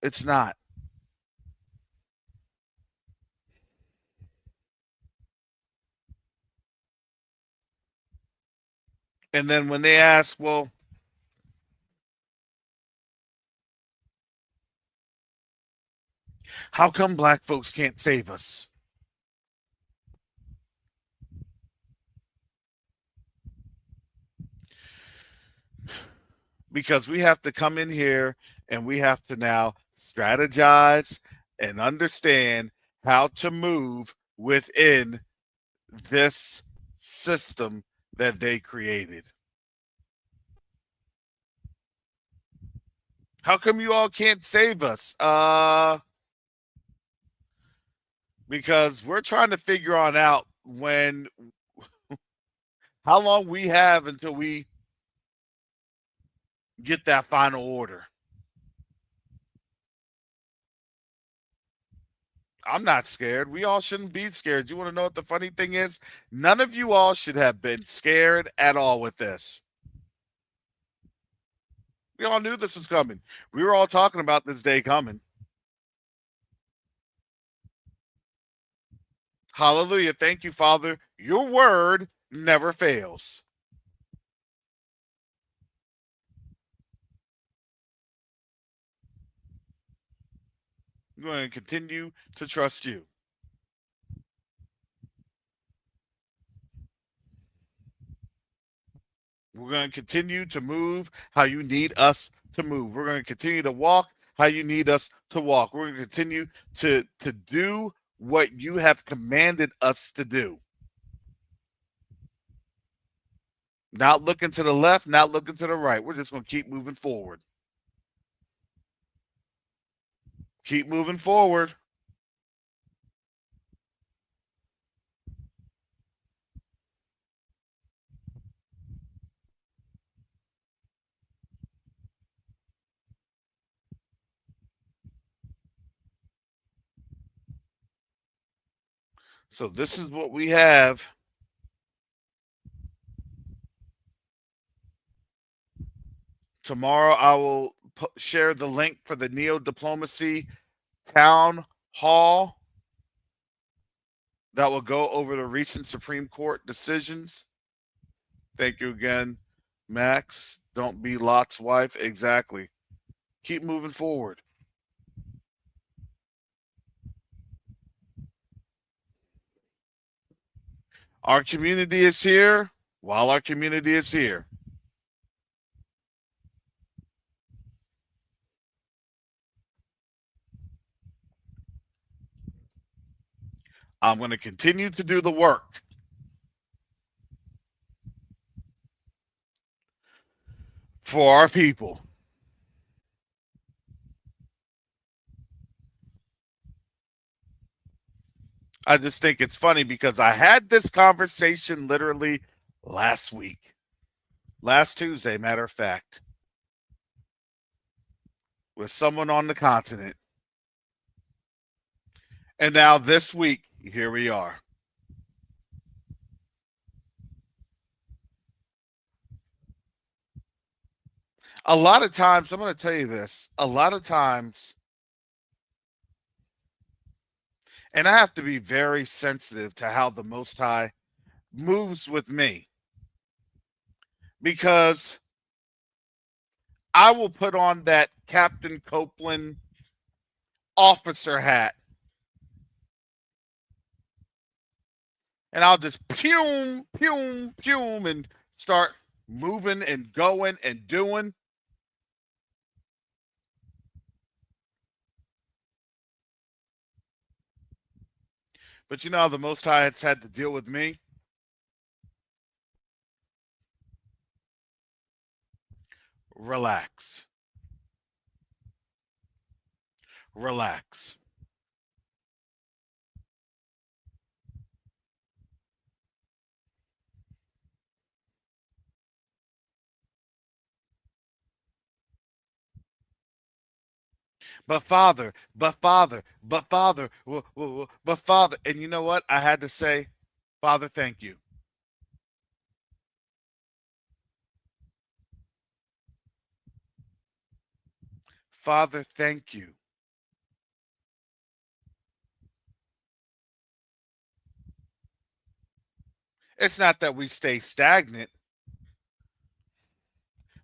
It's not. And then when they ask, well, How come black folks can't save us? Because we have to come in here and we have to now strategize and understand how to move within this system that they created. How come you all can't save us? Because we're trying to figure on out how long we have until we get that final order. I'm not scared. We all shouldn't be scared. You want to know what the funny thing is? None of you all should have been scared at all with this. We all knew this was coming. We were all talking about this day coming. Hallelujah. Thank you, Father. Your word never fails. I'm going to continue to trust you. We're going to continue to move how you need us to move. We're going to continue to walk how you need us to walk. We're going to continue to do what you have commanded us to do. Not looking to the left, not looking to the right. We're just going to keep moving forward. Keep moving forward. So this is what we have. Tomorrow I will share the link for the NeoDiplomacy Town Hall that will go over the recent Supreme Court decisions. Thank you again, Max. Don't be Lot's wife. Exactly. Keep moving forward. Our community is here while our community is here. I'm going to continue to do the work. For our people. I just think it's funny because I had this conversation literally last week. Last Tuesday, matter of fact. With someone on the continent. And now this week, here we are. A lot of times, I'm going to tell you this, a lot of times, and I have to be very sensitive to how the Most High moves with me, because I will put on that Captain Copeland officer hat, and I'll just pume, pume, pume, and start moving and going and doing. But you know how the Most High has had to deal with me? Relax. Relax. But Father, but Father, but Father, but Father. And you know what? I had to say, Father, thank you. Father, thank you. It's not that we stay stagnant,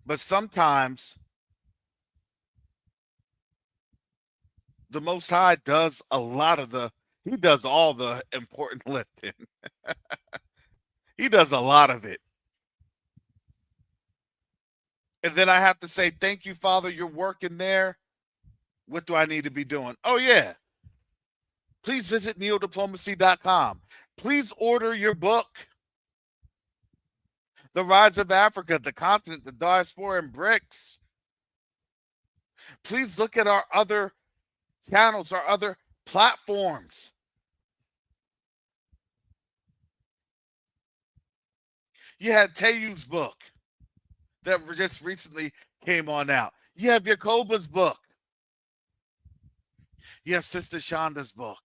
but sometimes The Most High does he does all the important lifting. He does a lot of it. And then I have to say, thank you, Father, you're working there. What do I need to be doing? Oh, yeah. Please visit NeoDiplomacy.com. Please order your book, The Rise of Africa, the Continent, the Diaspora, and BRICS. Please look at our other channels, our other platforms. You had Teyu's book that just recently came on out. You have Yakoba's book. You have Sister Shonda's book.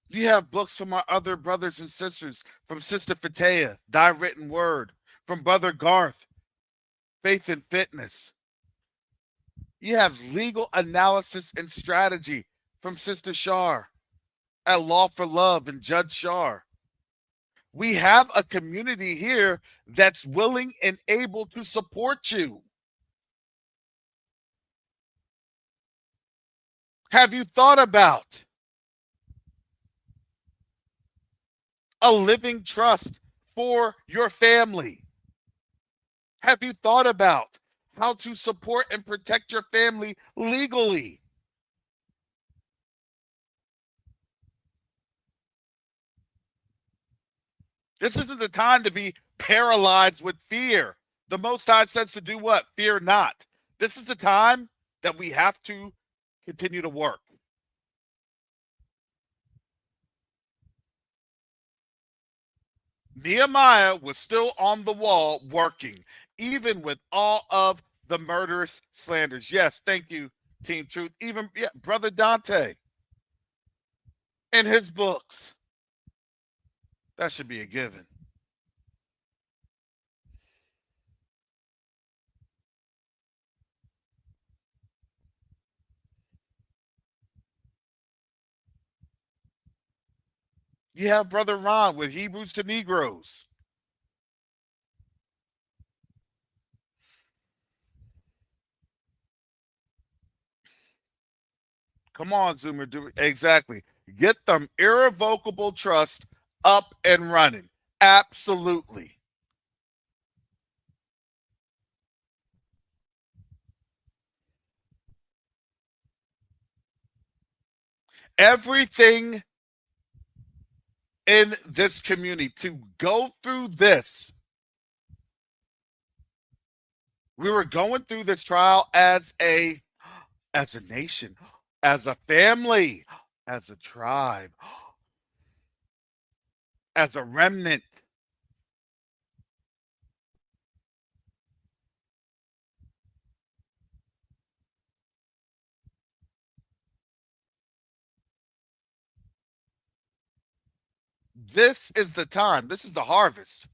You have books from our other brothers and sisters, from Sister Fatea, Thy Written Word, from Brother Garth, Faith and Fitness. You have legal analysis and strategy from Sister Shar at Law for Love and Judge Shar. We have a community here that's willing and able to support you. Have you thought about a living trust for your family? Have you thought about how to support and protect your family legally? This isn't the time to be paralyzed with fear. The Most High says to do what? Fear not. This is the time that we have to continue to work. Nehemiah was still on the wall working, even with all of the murderous slanders. Yes, thank you, Team Truth. Even Brother Dante in his books. That should be a given. You have Brother Ron with Hebrews to Negroes. Come on, Zoomer. Do exactly. Get them irrevocable trust up and running. Absolutely. Everything in this community to go through this. We were going through this trial as a nation, as a family, as a tribe, as a remnant. This is the time. This is the harvest.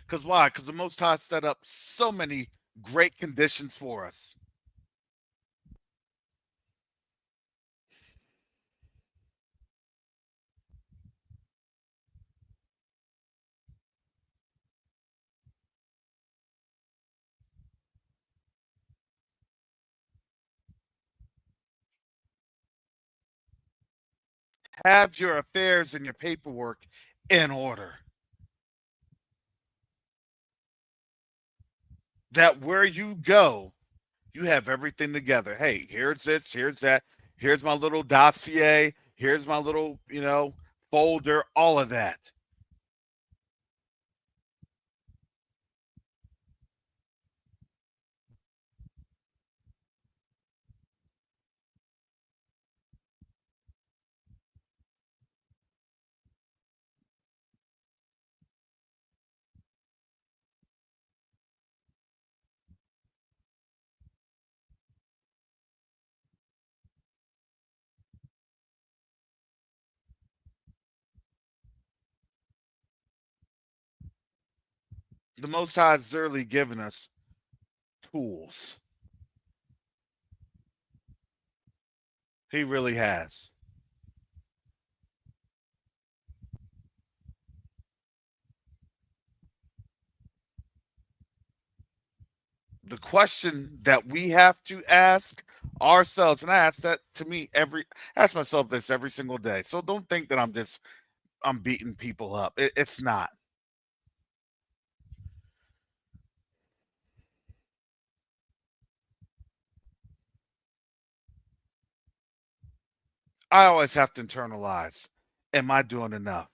Because why? Because the Most High set up so many great conditions for us. Have your affairs and your paperwork in order. That where you go, you have everything together. Hey, here's this, here's that, here's my little dossier, here's my little, folder, all of that. The Most High has literally given us tools. He really has. the question that we have to ask ourselves, and I ask that to me ask myself this every single day. So don't think that I'm beating people up. It's not. I always have to internalize, am I doing enough?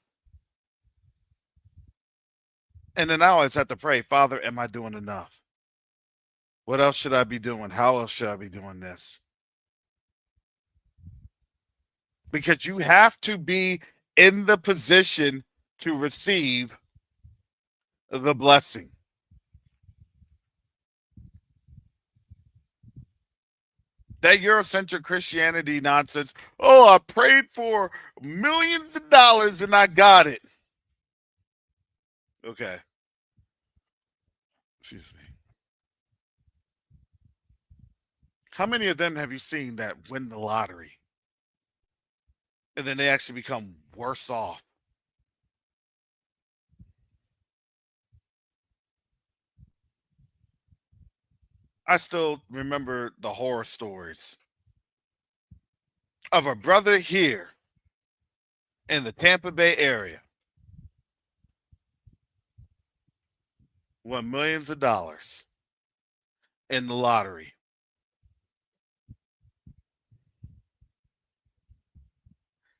And then I always have to pray, Father, am I doing enough? What else should I be doing? How else should I be doing this? Because you have to be in the position to receive the blessing. That Eurocentric Christianity nonsense. Oh, I prayed for millions of dollars and I got it. Okay. Excuse me. How many of them have you seen that win the lottery? And then they actually become worse off? I still remember the horror stories of a brother here in the Tampa Bay area won millions of dollars in the lottery.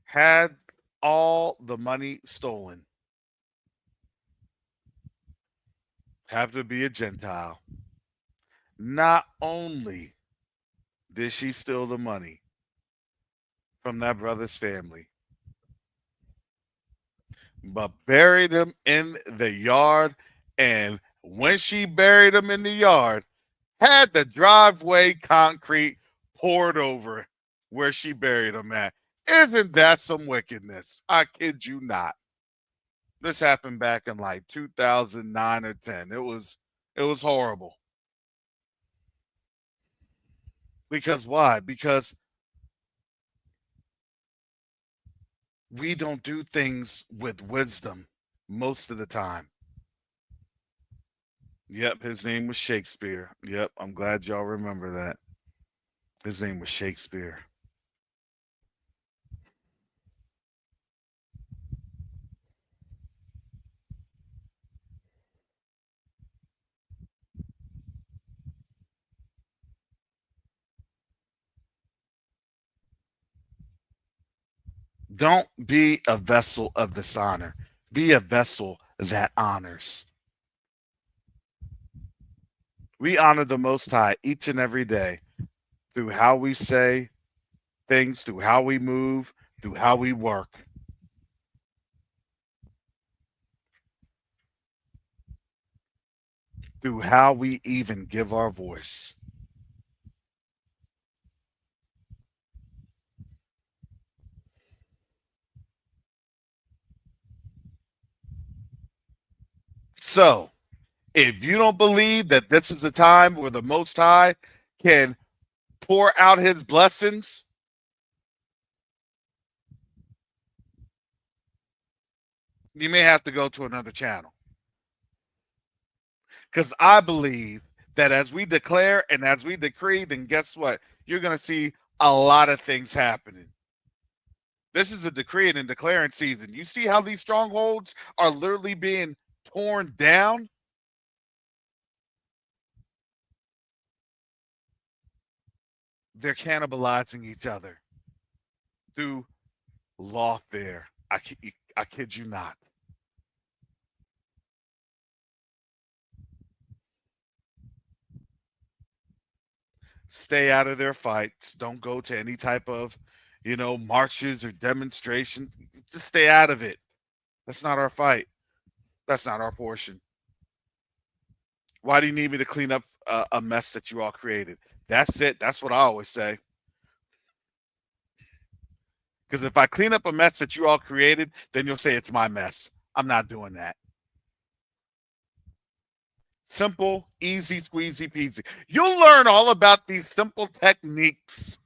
Had all the money stolen. Happened to be a Gentile. Not only did she steal the money from that brother's family, but buried him in the yard. And when she buried him in the yard, had the driveway concrete poured over where she buried him at. Isn't that some wickedness? I kid you not. This happened back in like 2009 or 10. It was horrible. Because why? Because we don't do things with wisdom most of the time. Yep, his name was Shakespeare. Yep, I'm glad y'all remember that. His name was Shakespeare. Don't be a vessel of dishonor. Be a vessel that honors. We honor the Most High each and every day through how we say things, through how we move, through how we work. Through how we even give our voice. So, if you don't believe that this is a time where the Most High can pour out his blessings, you may have to go to another channel. Because I believe that as we declare and as we decree, then guess what? You're going to see a lot of things happening. This is a decreeing and declaring season. You see how these strongholds are literally being torn down? They're cannibalizing each other through lawfare. I kid you not. Stay out of their fights. Don't go to any type of, marches or demonstrations. Just stay out of it. That's not our fight. That's not our portion. Why do you need me to clean up a mess that you all created? That's it. That's what I always say. Because if I clean up a mess that you all created, then you'll say it's my mess. I'm not doing that. Simple, easy, squeezy, peasy. You'll learn all about these simple techniques.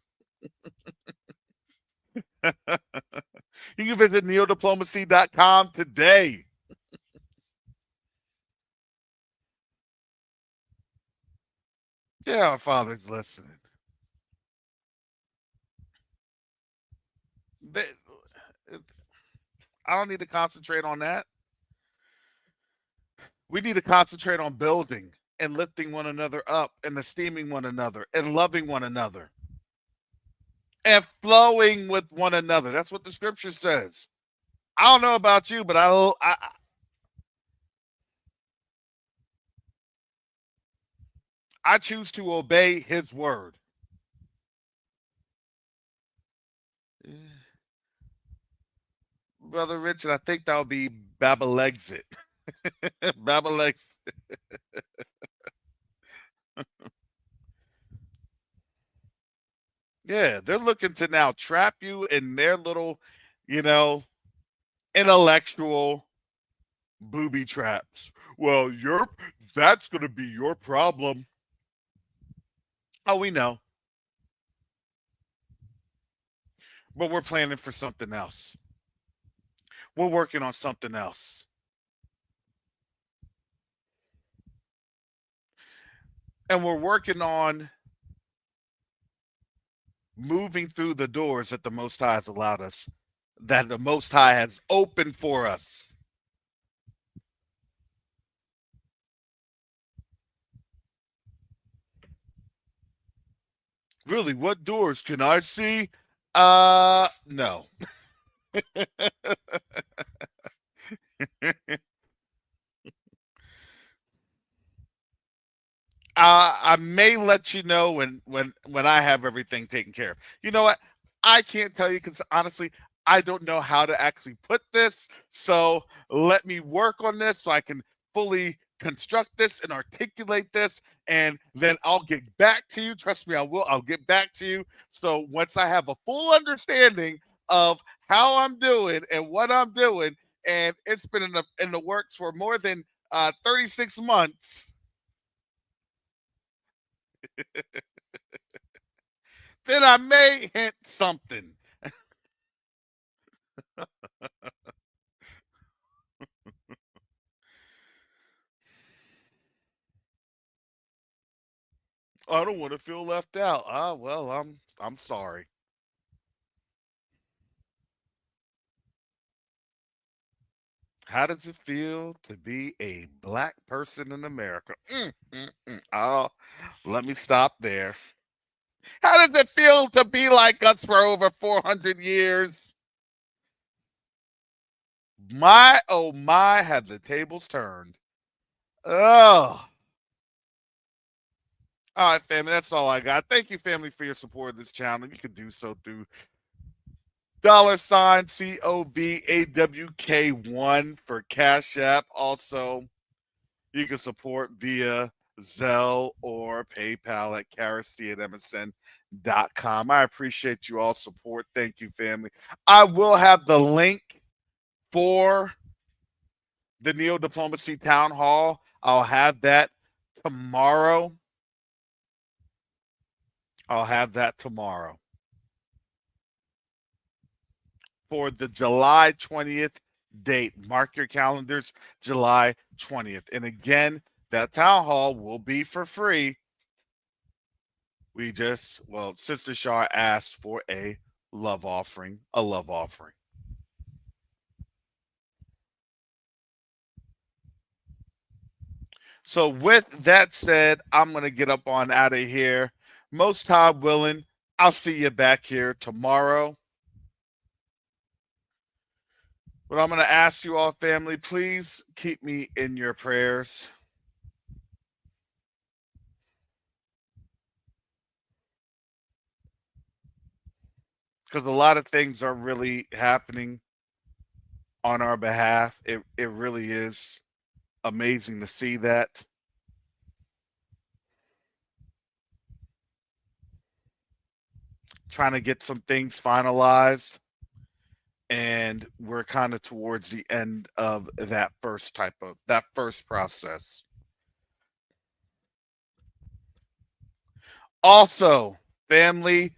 You can visit NeoDiplomacy.com today. Yeah, our Father's listening. They, I don't need to concentrate on that. We need to concentrate on building and lifting one another up and esteeming one another and loving one another and flowing with one another. That's what the scripture says. I don't know about you, but I choose to obey his word. Brother Richard, I think that would be Babalexit. Babalex. Yeah, they're looking to now trap you in their little, you know, intellectual booby traps. Well, that's going to be your problem. Oh, we know. But we're planning for something else. We're working on something else. And we're working on moving through the doors that the Most High has allowed us, that the Most High has opened for us. Really, what doors can I see? No. I may let you know when I have everything taken care of. You know what? I can't tell you because honestly, I don't know how to actually put this. So let me work on this so I can fully construct this and articulate this, and then I'll get back to you. Trust me, I will. I'll get back to you. So once I have a full understanding of how I'm doing and what I'm doing, and it's been in the works for more than 36 months. Then I may hint something. I don't want to feel left out. Well, I'm sorry. How does it feel to be a black person in America? Oh, let me stop there. How does it feel to be like us for over 400 years? My, oh my, have the tables turned. Oh. All right, family, that's all I got. Thank you, family, for your support of this channel. You can do so through $COBAWK1 for Cash App. Also, you can support via Zelle or PayPal at karasty@msn.com. I appreciate you all support. Thank you, family. I will have the link for the Neo-Diplomacy Town Hall. I'll have that tomorrow. For the July 20th date. Mark your calendars, July 20th. And again, that town hall will be for free. Sister Shar asked for a love offering. So with that said, I'm going to get up on out of here. Most High willing, I'll see you back here tomorrow. But I'm going to ask you all, family, please keep me in your prayers. Because a lot of things are really happening on our behalf. It really is amazing to see that. Trying to get some things finalized. And we're kind of towards the end of that first process. Also, family,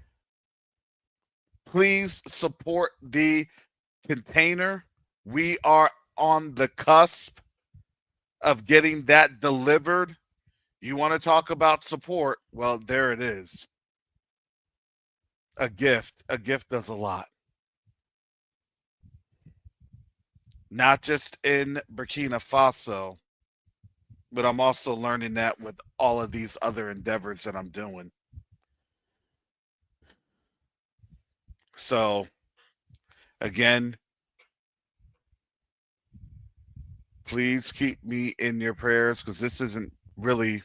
please support the container. We are on the cusp of getting that delivered. You want to talk about support? Well, there it is. A gift. A gift does a lot. Not just in Burkina Faso, but I'm also learning that with all of these other endeavors that I'm doing. So, again, please keep me in your prayers, because this isn't really,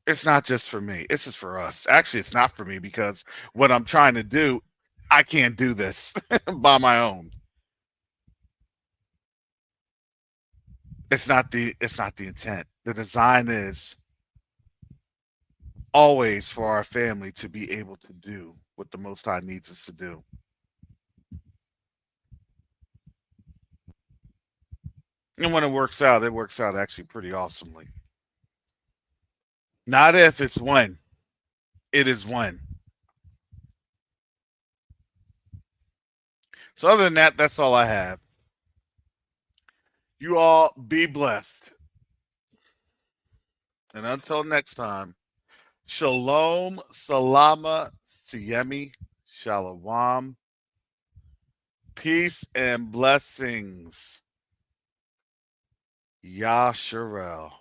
it's not just for me. This is for us. Actually, it's not for me, because what I'm trying to do, I can't do this by my own. It's not the intent. The design is always for our family to be able to do what the Most High needs us to do. And when it works out actually pretty awesomely. Not if, it's when. It is when. So other than that, that's all I have. You all be blessed. And until next time, Shalom, Salama, Siemi, Shalom. Peace and blessings. Yasharel.